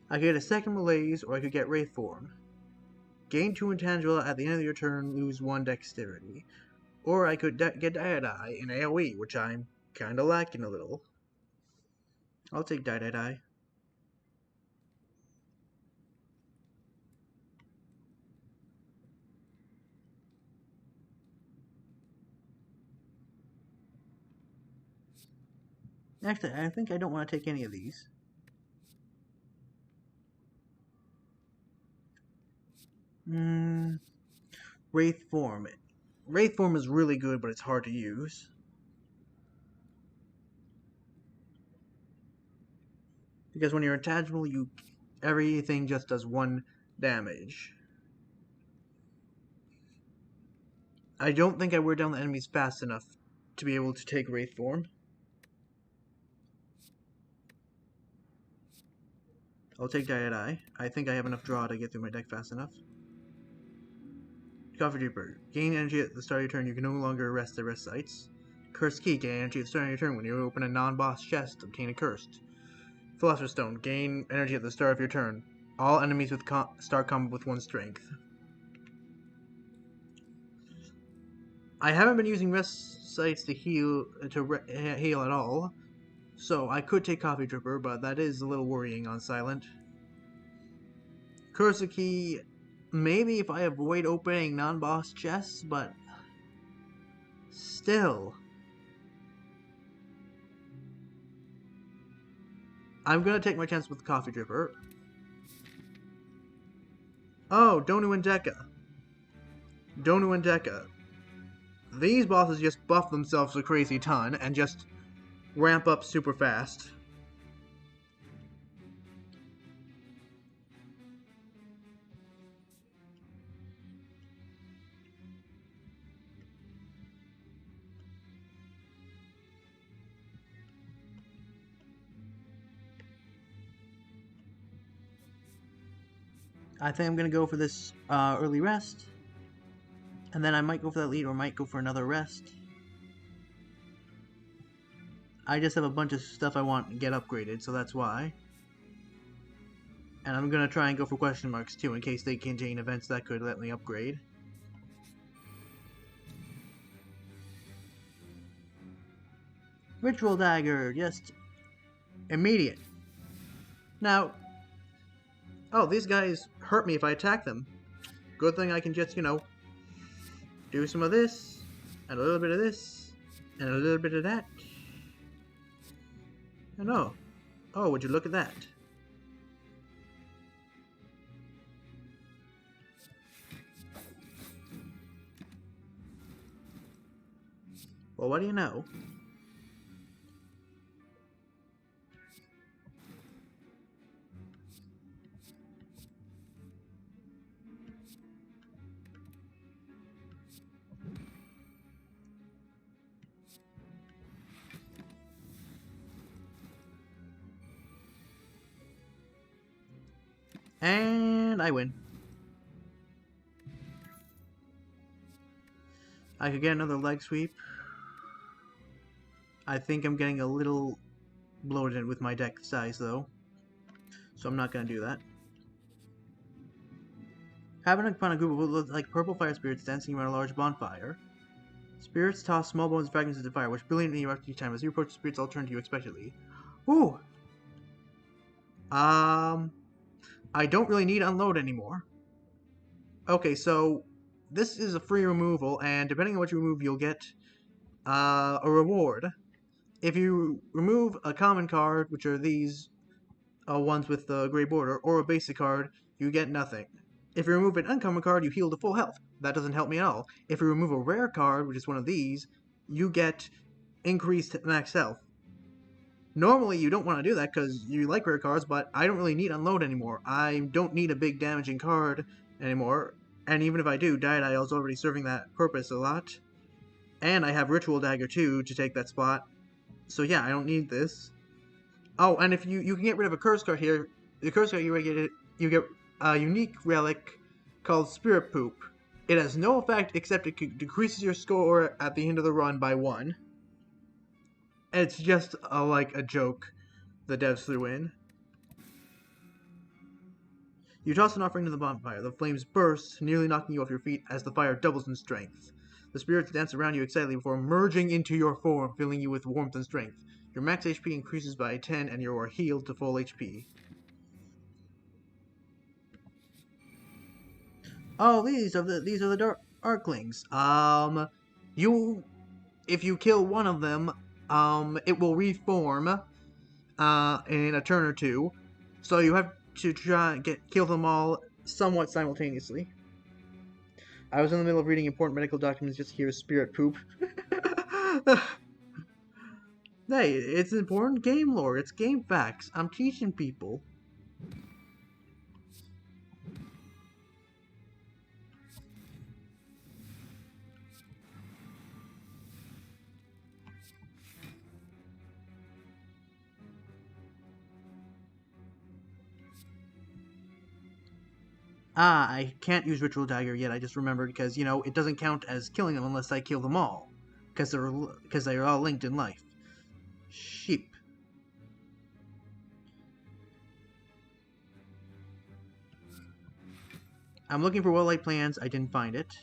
could get a second malaise, or I could get Wraith Form. Gain 2 intangible at the end of your turn, lose 1 dexterity. Or I could get Die in AoE, which I'm kinda lacking a little. I'll take Die. Actually, I think I don't want to take any of these. Wraith Form. Wraith Form is really good, but it's hard to use. Because when you're intangible, everything just does 1 damage. I don't think I wear down the enemies fast enough to be able to take Wraith Form. I'll take Die. I think I have enough draw to get through my deck fast enough. Coffee Dripper. Gain energy at the start of your turn. You can no longer rest the rest sites. Cursed Key. Gain energy at the start of your turn. When you open a non-boss chest, obtain a Cursed. Philosopher's Stone. Gain energy at the start of your turn. All enemies with start combat with 1 strength. I haven't been using rest sites to heal at all, so I could take Coffee Dripper, but that is a little worrying on Silent. Cursed Key, maybe if I avoid opening non-boss chests, but still. I'm gonna take my chance with Coffee Dripper. Oh, Donu and Deka. These bosses just buff themselves a crazy ton and just ramp up super fast. I think I'm gonna go for this early rest. And then I might go for that lead or might go for another rest. I just have a bunch of stuff I want to get upgraded, so that's why. And I'm gonna try and go for question marks too, in case they contain events that could let me upgrade. Ritual Dagger, just immediate. Now, oh, these guys hurt me if I attack them. Good thing I can just, do some of this, and a little bit of this, And a little bit of that. I know. Oh, would you look at that? Well, what do you know? And I win. I could get another leg sweep. I think I'm getting a little bloated with my deck size, though. So I'm not going to do that. Happen upon a group of what look like purple fire spirits dancing around a large bonfire. Spirits toss small bones and fragments into the fire, which brilliantly erupt each time. As you approach, the spirits all turn to you expectantly. Ooh! I don't really need unload anymore. Okay, so this is a free removal, and depending on what you remove, you'll get a reward. If you remove a common card, which are these ones with the gray border, or a basic card, you get nothing. If you remove an uncommon card, you heal to full health. That doesn't help me at all. If you remove a rare card, which is one of these, you get increased max health. Normally, you don't want to do that because you like rare cards, but I don't really need unload anymore. I don't need a big damaging card anymore, and even if I do, Dial is already serving that purpose a lot. And I have Ritual Dagger too to take that spot. So yeah, I don't need this. Oh, and if you can get rid of a curse card here, the curse card you get a unique relic called Spirit Poop. It has no effect except it decreases your score at the end of the run by 1. It's just like a joke the devs threw in. You toss an offering to the bonfire. The flames burst, nearly knocking you off your feet as the fire doubles in strength. The spirits dance around you excitedly before merging into your form, filling you with warmth and strength. Your max HP increases by 10 and you are healed to full HP. Oh, these are the Arklings. If you kill one of them, it will reform in a turn or two. So you have to try and kill them all somewhat simultaneously. I was in the middle of reading important medical documents just to hear Spirit Poop. Hey, it's important game lore. It's game facts. I'm teaching people. Ah, I can't use Ritual Dagger yet. I just remembered because, it doesn't count as killing them unless I kill them all. Because they're all linked in life. Sheep. I'm looking for well-light plans. I didn't find it.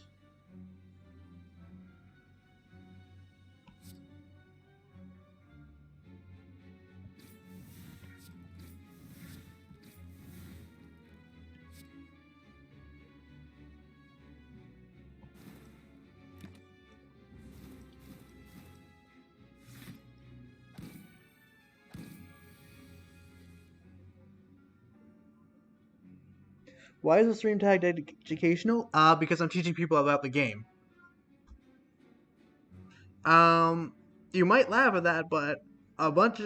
Why is the stream tagged educational? Because I'm teaching people about the game. You might laugh at that, but a bunch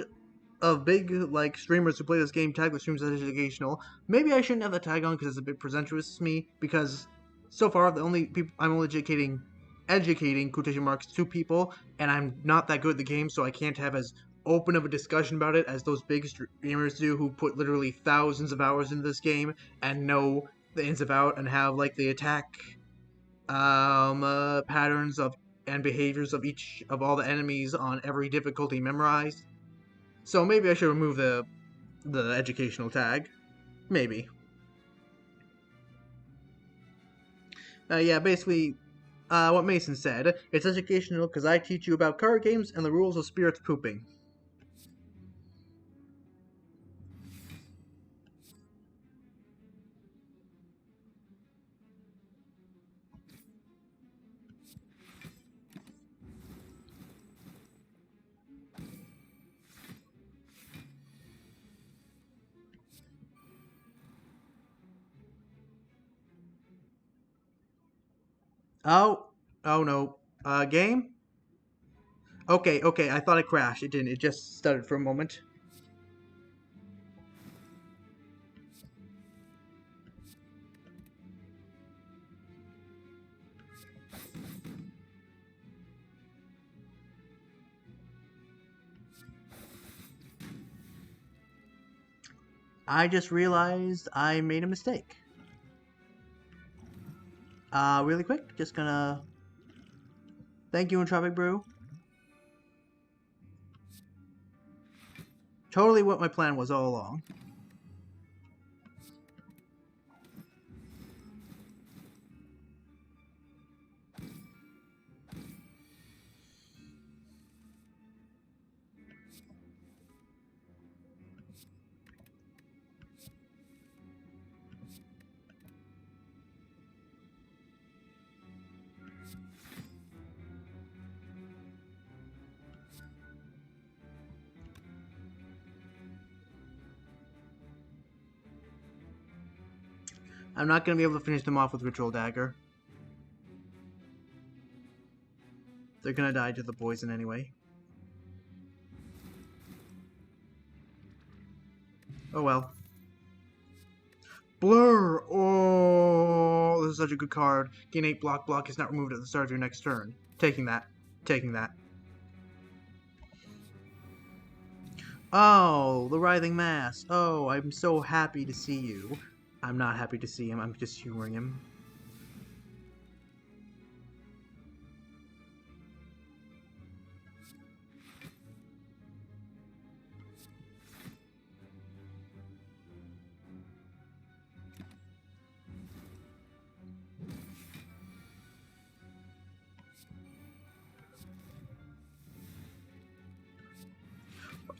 of big streamers who play this game tag the streams as educational. Maybe I shouldn't have the tag on because it's a bit presumptuous to me. Because so far the only people I'm only educating quotation marks 2 people, and I'm not that good at the game, so I can't have as open of a discussion about it as those big streamers do who put literally thousands of hours into this game and know the ins and outs and have the attack patterns of and behaviors of each of all the enemies on every difficulty memorized. So maybe I should remove the educational tag. Maybe. Yeah, basically, what Mason said. It's educational because I teach you about card games and the rules of spirits pooping. Oh, oh no. Game? Okay, okay, I thought it crashed. It didn't. It just stuttered for a moment. I just realized I made a mistake. Really quick, just gonna... Thank you, Entropic Brew. Totally what my plan was all along. I'm not gonna be able to finish them off with Ritual Dagger. They're gonna die to the poison anyway. Oh well. Blur! Oh, this is such a good card. Gain 8 block. Block is not removed at the start of your next turn. Taking that. Taking that. Oh, the Writhing Mass. Oh, I'm so happy to see you. I'm not happy to see him. I'm just humoring him.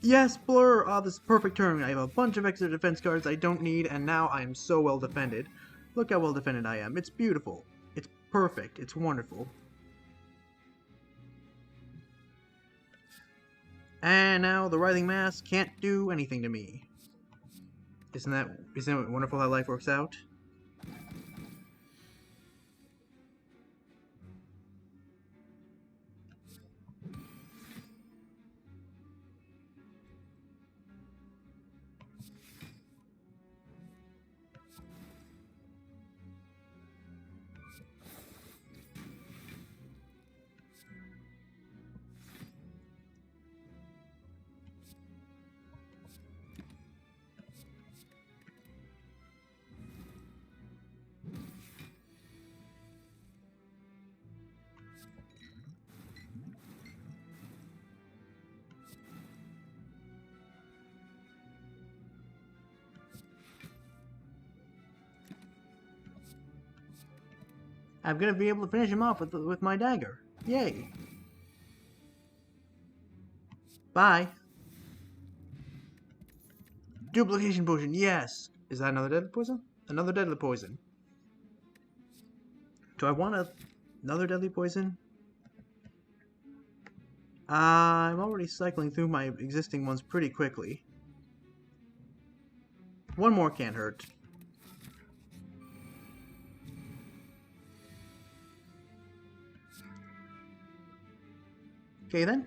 Yes, Blur! Oh, this is perfect turn. I have a bunch of extra defense cards I don't need, and now I am so well defended. Look how well defended I am. It's beautiful. It's perfect. It's wonderful. And now the Writhing Mass can't do anything to me. Isn't it wonderful how life works out? I'm gonna be able to finish him off with my dagger. Yay! Bye. Duplication potion, yes! Is that another deadly poison? Another deadly poison. Do I want another deadly poison? I'm already cycling through my existing ones pretty quickly. One more can't hurt. Okay then.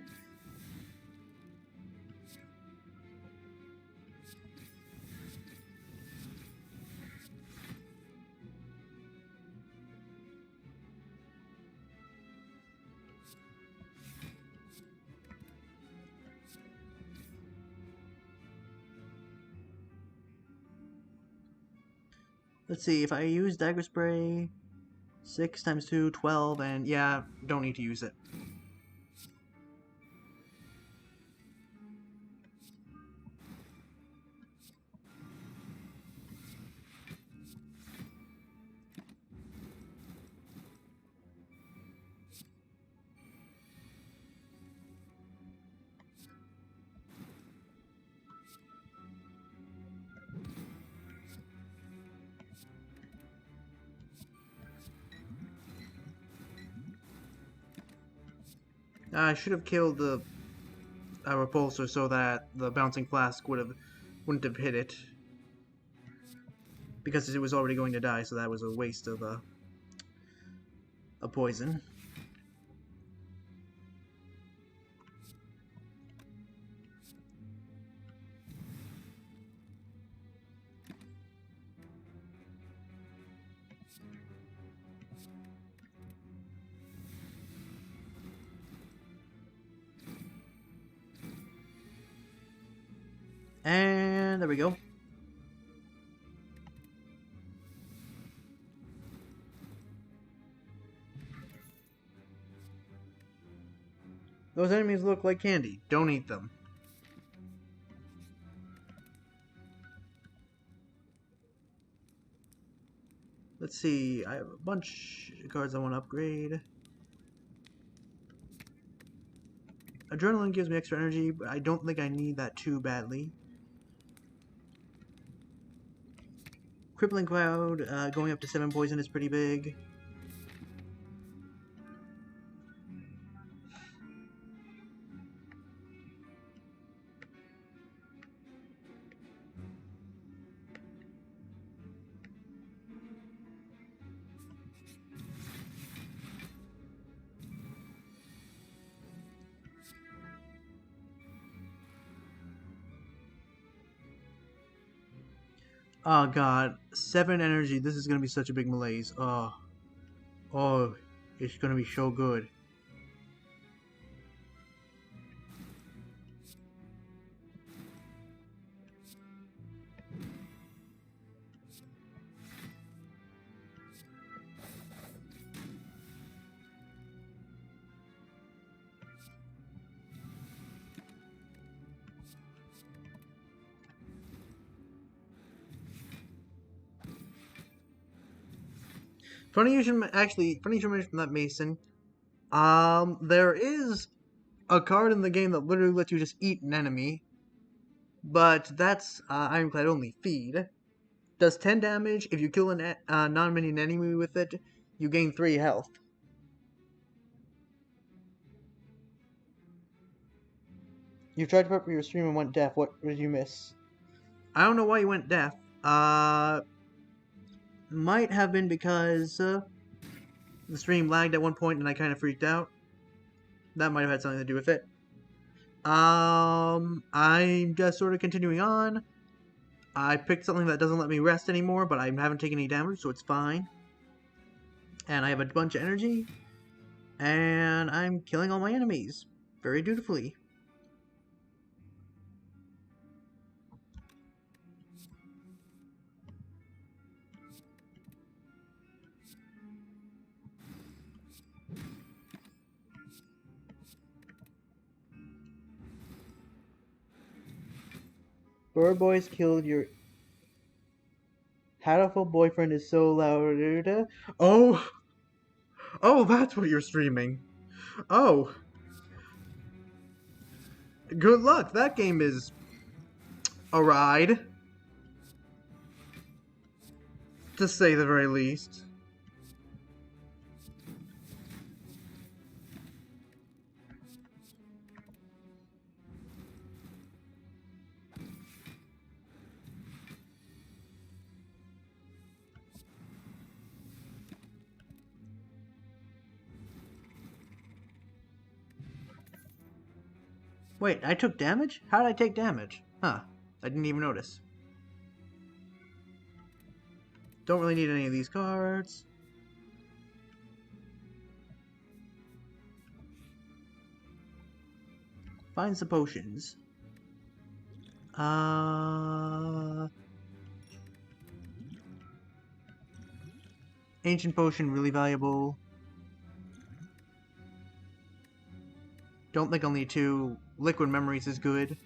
Let's see, if I use Dagger Spray, 6 times 2, 12, and yeah, don't need to use it. I should have killed the repulsor so that the bouncing flask wouldn't have hit it. Because it was already going to die, so that was a waste of a poison. And there we go. Those enemies look like candy. Don't eat them. Let's see. I have a bunch of cards I want to upgrade. Adrenaline gives me extra energy, but I don't think I need that too badly. Crippling Cloud, going up to 7 poison is pretty big. Oh god, 7 energy. This is gonna be such a big malaise. Oh, it's gonna be so good. Funny you should mention that, Mason. There is a card in the game that literally lets you just eat an enemy, but that's Ironclad only. Feed does 10 damage. If you kill a non-minion enemy with it, you gain 3 health. You tried to prep for your stream and went deaf. What did you miss? I don't know why you went deaf. Might have been because the stream lagged at one point and I kind of freaked out. That might have had something to do with it. I'm just sort of continuing on. I picked something that doesn't let me rest anymore, but I haven't taken any damage, so it's fine. And I have a bunch of energy. And I'm killing all my enemies. Very dutifully. Bird Boys killed your hatful boyfriend is so loud. Oh, that's what you're streaming. Oh, good luck. That game is a ride, to say the very least. Wait, I took damage? How did I take damage? Huh, I didn't even notice. Don't really need any of these cards. Find some potions. Ancient potion, really valuable. Don't think I'll need 2. Liquid memories is good.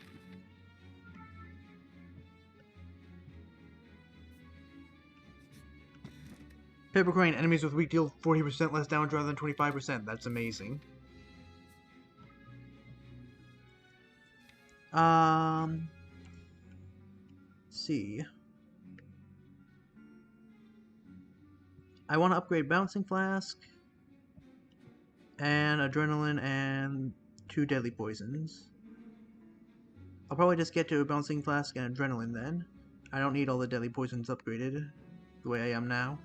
Paper crane, enemies with weak deal 40% less damage rather than 25%. That's amazing. Let's see. I want to upgrade Bouncing Flask and Adrenaline and 2 Deadly Poisons. I'll probably just get to a Bouncing Flask and Adrenaline then. I don't need all the Deadly Poisons upgraded the way I am now.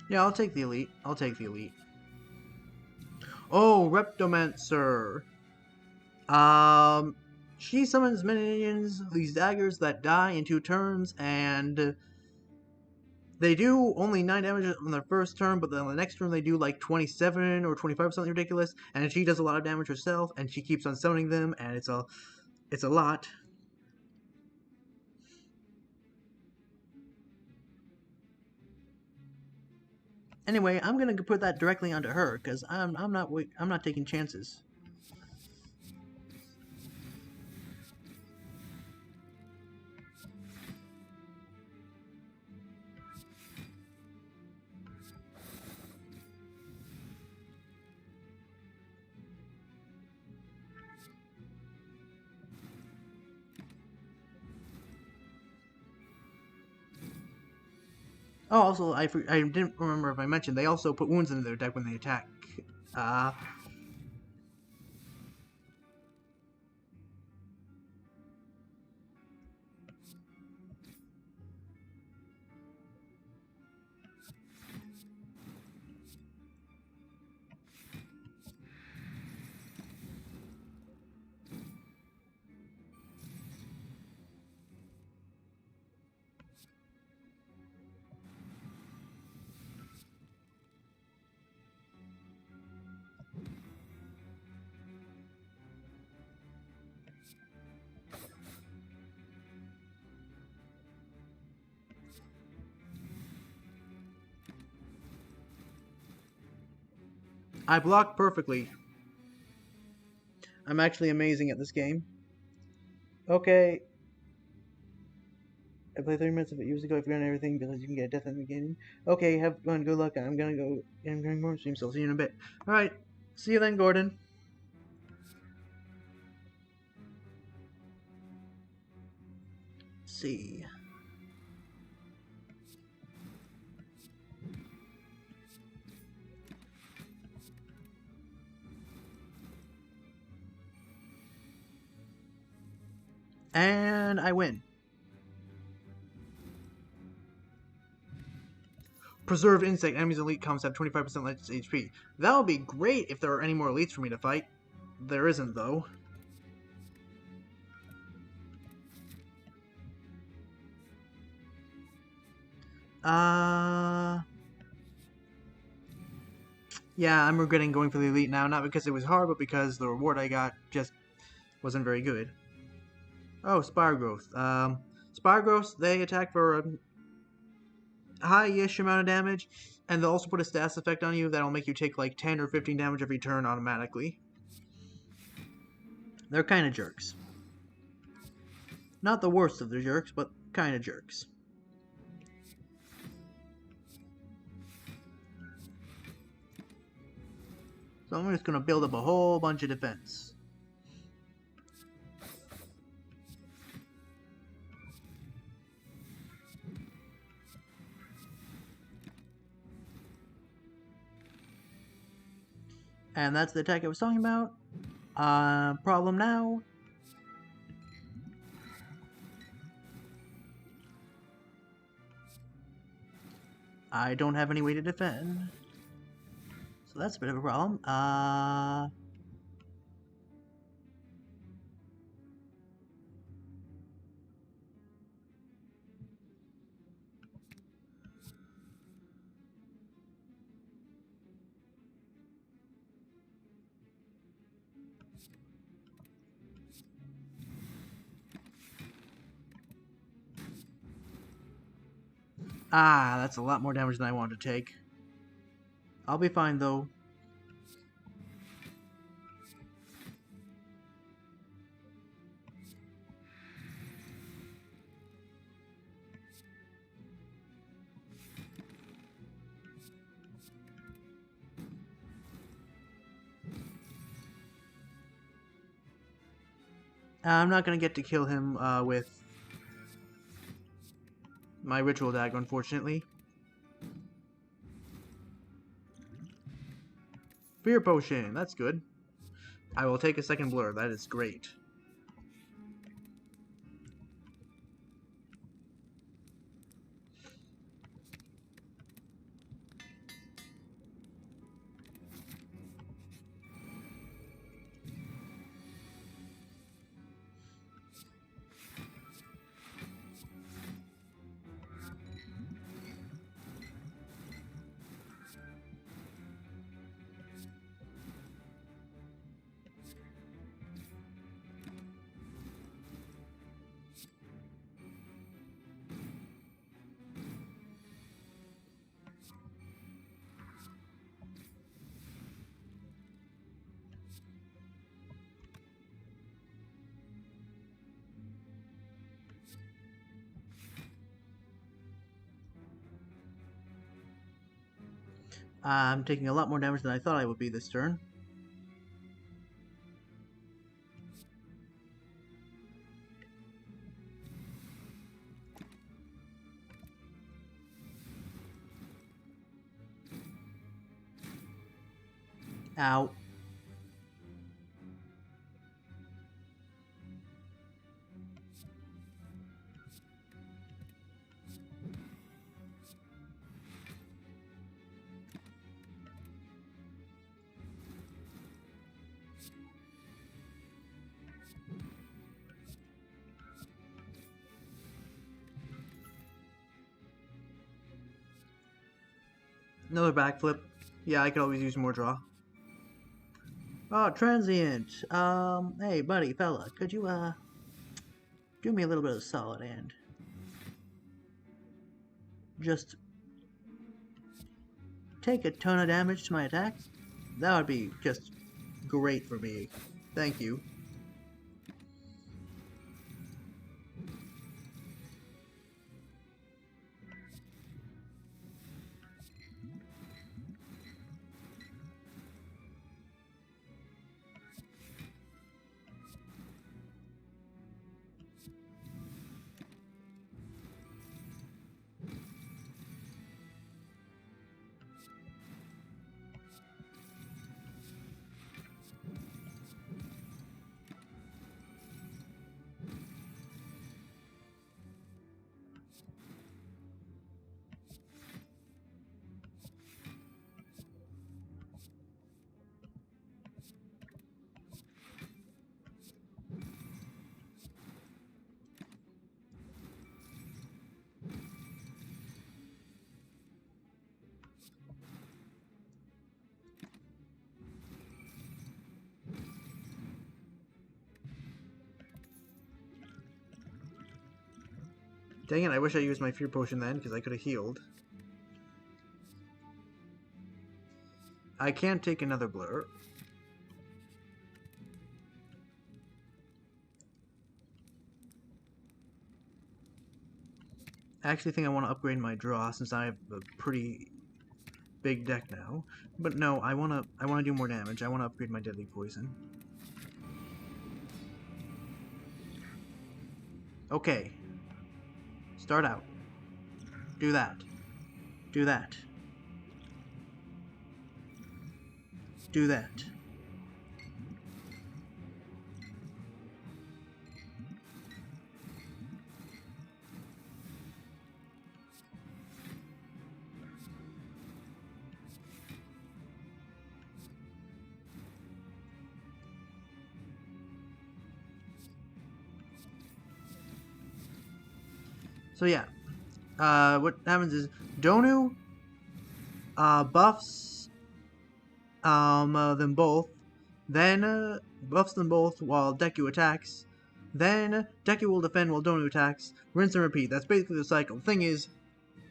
Yeah, I'll take the elite. I'll take the elite. Oh, Reptomancer. She summons minions, these daggers that die in 2 turns, and they do only 9 damage on their first turn, but then on the next turn they do like 27 or 25 something ridiculous, and she does a lot of damage herself, and she keeps on summoning them, and it's a lot. Anyway, I'm gonna put that directly onto her because I'm not taking chances. Oh, also, I didn't remember if I mentioned, they also put wounds into their deck when they attack. Uh, I blocked perfectly. I'm actually amazing at this game. Okay. I played 30 minutes of it years ago. I forgot everything because you can get death in the beginning. Okay, have fun, good luck. I'm gonna go. I'm going more stream, so I'll see you in a bit. Alright, see you then, Gordon. Let's see. And I win. Preserved Insect. Enemies elite comes have 25% less HP. That would be great if there are any more elites for me to fight. There isn't, though. Yeah, I'm regretting going for the elite now, not because it was hard, but because the reward I got just wasn't very good. Oh, Spire Growth. Spire Growth, they attack for a high-ish amount of damage, and they'll also put a status effect on you that'll make you take like 10 or 15 damage every turn automatically. They're kind of jerks. Not the worst of the jerks, but kind of jerks. So I'm just going to build up a whole bunch of defense. And that's the attack I was talking about. Problem now. I don't have any way to defend. So that's a bit of a problem. That's a lot more damage than I wanted to take. I'll be fine, though. I'm not going to get to kill him with my ritual dagger, unfortunately. Fear potion, that's good. I will take a second blur, that is great. I'm taking a lot more damage than I thought I would be this turn. Ow. Another backflip. Yeah, I could always use more draw. Oh, transient. Hey, buddy, fella, could you, do me a little bit of solid and just take a ton of damage to my attack? That would be just great for me. Thank you. Dang it, I wish I used my fear potion then, because I could have healed. I can't take another blur. I actually think I want to upgrade my draw since I have a pretty big deck now. But no, I wanna do more damage. I wanna upgrade my deadly poison. Okay. Start out. Do that. Do that. Do that. So yeah, what happens is Donu buffs them both, then buffs them both while Deku attacks, then Deku will defend while Donu attacks, rinse and repeat. That's basically the cycle. Thing is,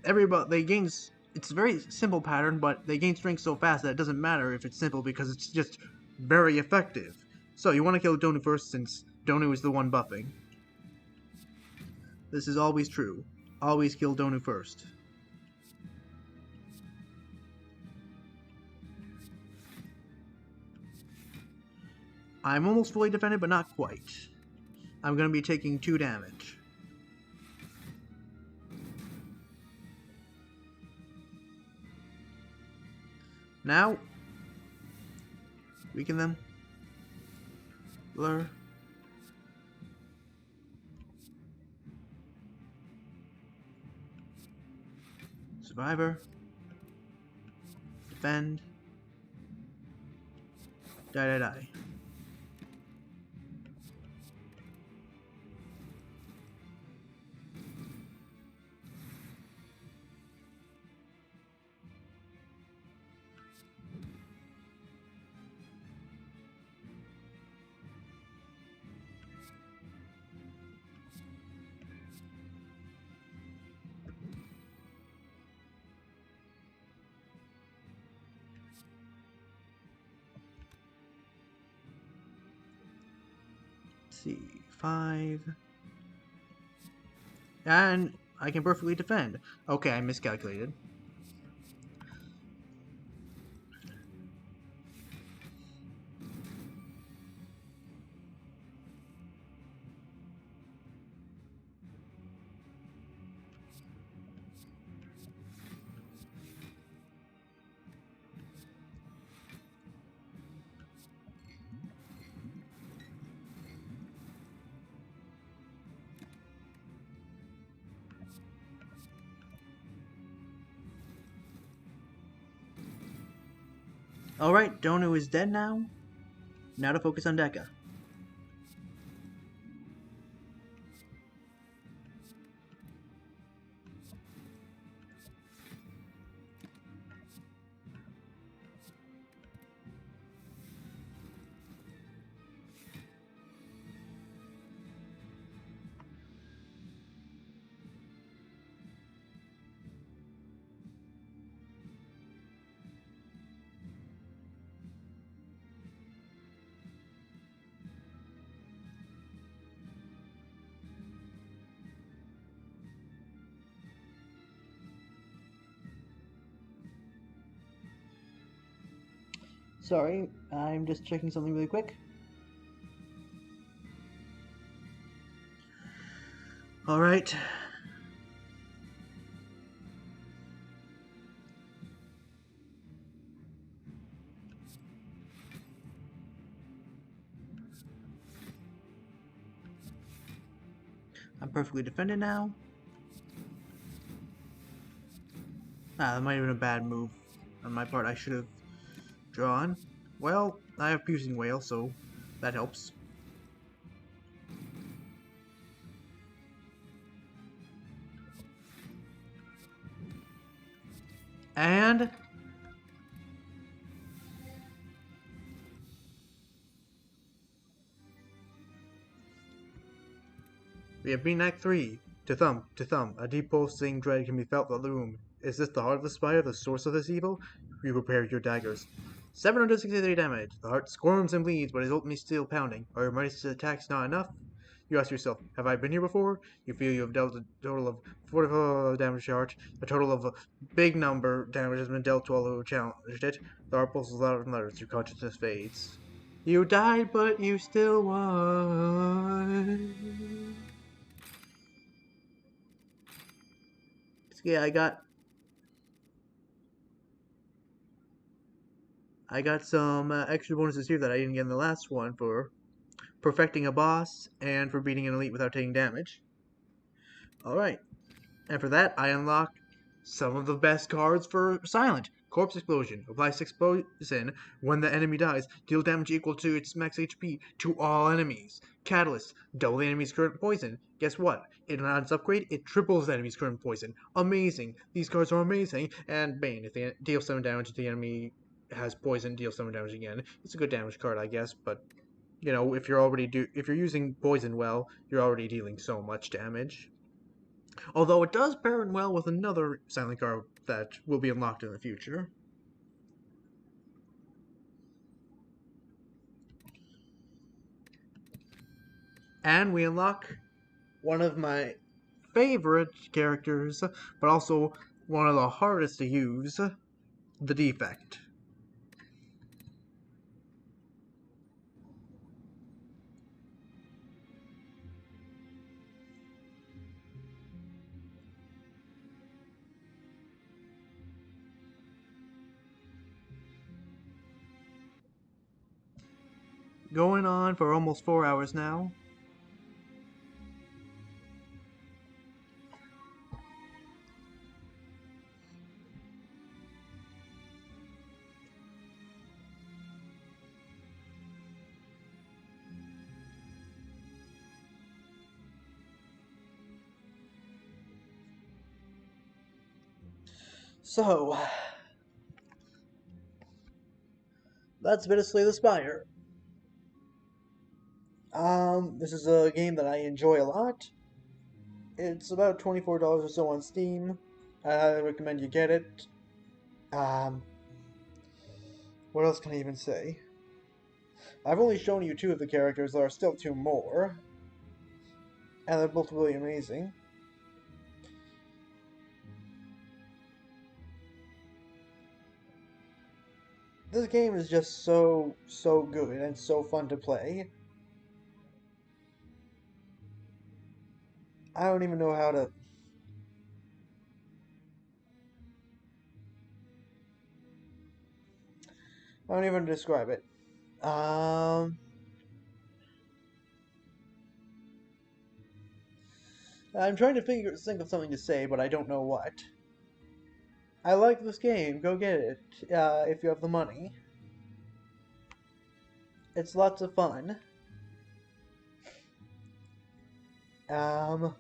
they gain. It's a very simple pattern, but they gain strength so fast that it doesn't matter if it's simple because it's just very effective. So you want to kill Donu first since Donu is the one buffing. This is always true. Always kill Donu first. I'm almost fully defended, but not quite. I'm going to be taking 2 damage. Now, weaken them. Blur. Survivor. Defend. Die. See, 5. And I can perfectly defend. Okay, I miscalculated. Alright, Donu is dead now. Now to focus on Deka. Sorry, I'm just checking something really quick. Alright. I'm perfectly defended now. That might have been a bad move on my part. I should have drawn. Well, I have Piercing Whale, so that helps. And we have been Act 3. To thumb. A deep pulsing dread can be felt throughout the room. Is this the heart of the Spire, the source of this evil? You prepare your daggers. 763 damage. The heart squirms and bleeds, but is ultimately still pounding. Are your mightiest attacks not enough? You ask yourself, have I been here before? You feel you have dealt a total of 44 damage to your heart. A total of a big number of damage has been dealt to all who challenged it. The heart pulses louder and louder as your consciousness fades. You died, but you still won. Yeah, I got some extra bonuses here that I didn't get in the last one for perfecting a boss and for beating an elite without taking damage. Alright, and for that I unlock some of the best cards for Silent. Corpse Explosion. Apply 6 poison when the enemy dies. Deal damage equal to its max HP to all enemies. Catalyst. Double the enemy's current poison. Guess what? In an odds upgrade, it triples the enemy's current poison. Amazing. These cards are amazing. And Bane. If they deal 7 damage to the enemy has poison, deal 7 damage again. It's a good damage card, I guess, but you know, if you're using poison well, you're already dealing so much damage. Although it does pair in well with another silent card that will be unlocked in the future. And we unlock one of my favorite characters, but also one of the hardest to use, the Defect. Going on for almost 4 hours now. So, that's been a Slay the Spire. This is a game that I enjoy a lot. It's about $24 or so on Steam. I highly recommend you get it. Um, what else can I even say? I've only shown you 2 of the characters, there are still 2 more. And they're both really amazing. This game is just so good and so fun to play. I don't even know how to... I don't even describe it. I'm trying to think of something to say, but I don't know what. I like this game. Go get it if you have the money. It's lots of fun. Um,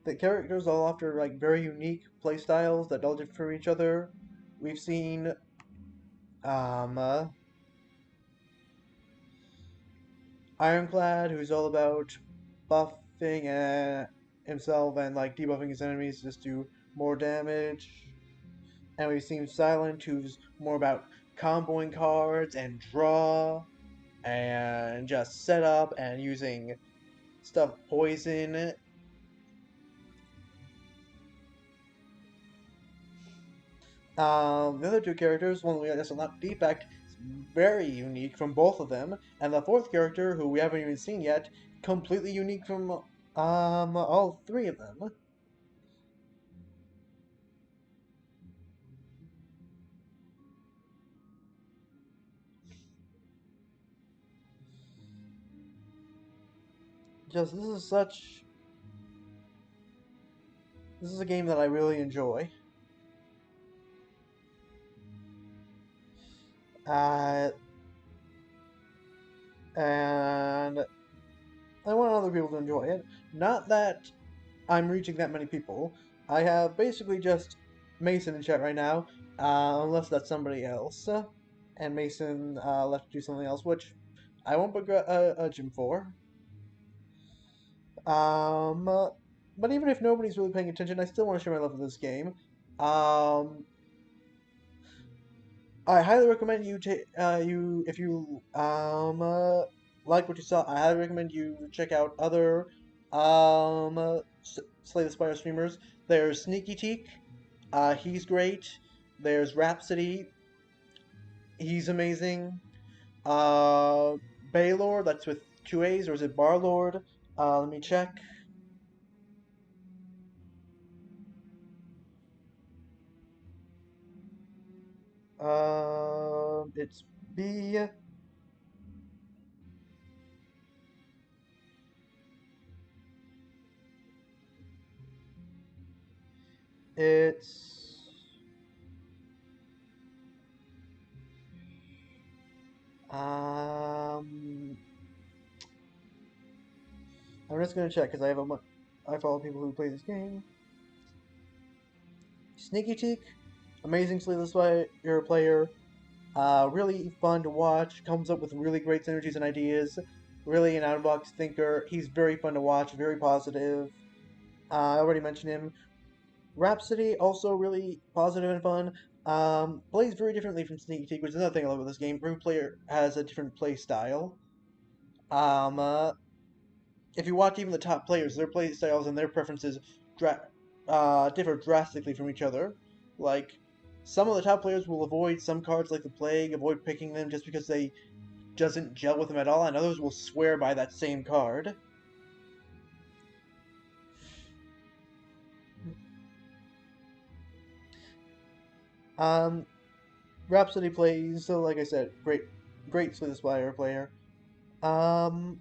the characters all offer like very unique playstyles that all differ from each other. We've seen um, uh, Ironclad, who's all about buffing himself and like debuffing his enemies to just do more damage. And we've seen Silent, who's more about comboing cards and draw and just set up and using stuff poison. The other two characters, one we guess not defect, is very unique from both of them, and the fourth character, who we haven't even seen yet, completely unique from all three of them. Just this is a game that I really enjoy. Uh, and I want other people to enjoy it. Not that I'm reaching that many people. I have basically just Mason in chat right now, unless that's somebody else. And Mason left to do something else, which I won't begrudge him for. Um, uh, but even if nobody's really paying attention, I still want to share my love of this game. Um, I highly recommend you if you like what you saw. I highly recommend you check out other Slay the Spire streamers. There's Sneaky Teak, he's great. There's Rhapsody, he's amazing. Uh, Baylord, that's with two A's, or is it Barlord? Let me check. It's B. It's um. I'm just gonna check because I follow people who play this game. Sneaky Cheek, amazing sleeveless player. Really fun to watch. Comes up with really great synergies and ideas. Really an out-of-box thinker. He's very fun to watch. Very positive. I already mentioned him. Rhapsody, also really positive and fun. Plays very differently from Sneaky Teak, which is another thing I love with this game. Every player has a different play style. Um, uh, if you watch even the top players, their play styles and their preferences differ drastically from each other. Like, some of the top players will avoid some cards like the Plague, avoid picking them just because they doesn't gel with them at all, and others will swear by that same card. Um, Rhapsody plays, so like I said, great Slay the Spire player. Um,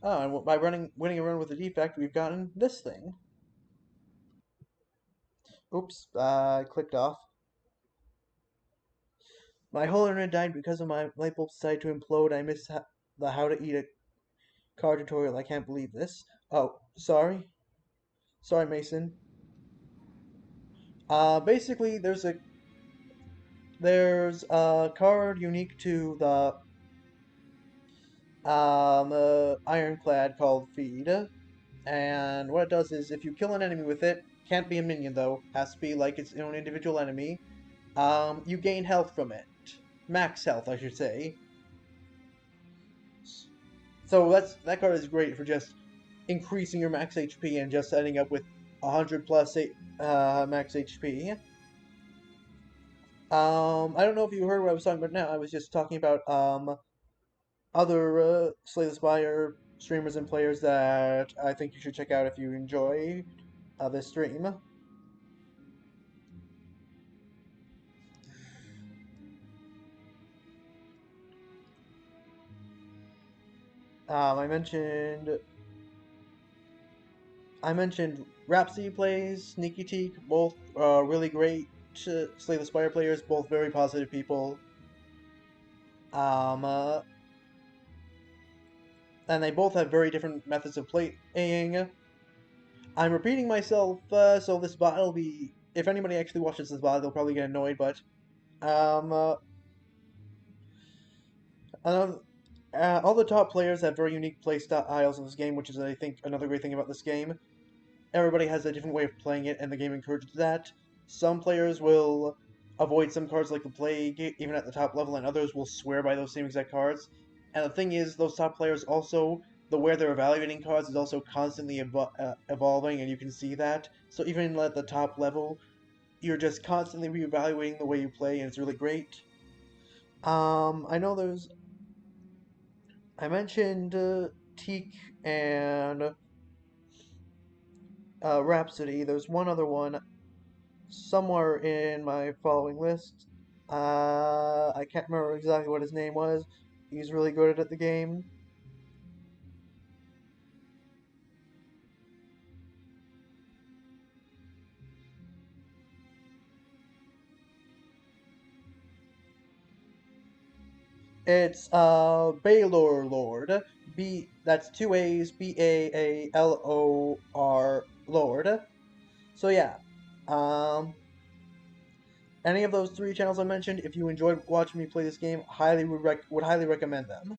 and by winning a run with a defect, we've gotten this thing. Oops, I clicked off. My whole internet died because of my light bulb decided to implode. I missed the how to eat a card tutorial. I can't believe this. Oh, sorry. Sorry, Mason. Basically, there's a card unique to the Ironclad called Feed, and what it does is if you kill an enemy with it, can't be a minion though, has to be like its own individual enemy. You gain health from it, max health, I should say. So that card is great for just increasing your max HP and just ending up with 100 plus max HP. I don't know if you heard what I was talking about now. I was just talking about other Slay the Spire streamers and players that I think you should check out if you enjoy this stream. I mentioned Rhapsody plays, Sneaky Teak, both really great. Slay the Spire players, both very positive people. Um, uh, and they both have very different methods of playing. I'm repeating myself, so this bot will be. If anybody actually watches this bot, they'll probably get annoyed, but um, uh, um, all the top players have very unique play styles in this game, which is, I think, another great thing about this game. Everybody has a different way of playing it, and the game encourages that. Some players will avoid some cards like the Plague, even at the top level, and others will swear by those same exact cards. And the thing is, those top players also, the way they're evaluating cards is also constantly evolving, and you can see that. So even at the top level, you're just constantly reevaluating the way you play, and it's really great. I know I mentioned Teak and Rhapsody. There's one other one somewhere in my following list. I can't remember exactly what his name was. He's really good at the game. It's Baylor Lord. That's two A's, Baalor Lord. So yeah. Um any of those three channels I mentioned, if you enjoyed watching me play this game, would highly recommend them.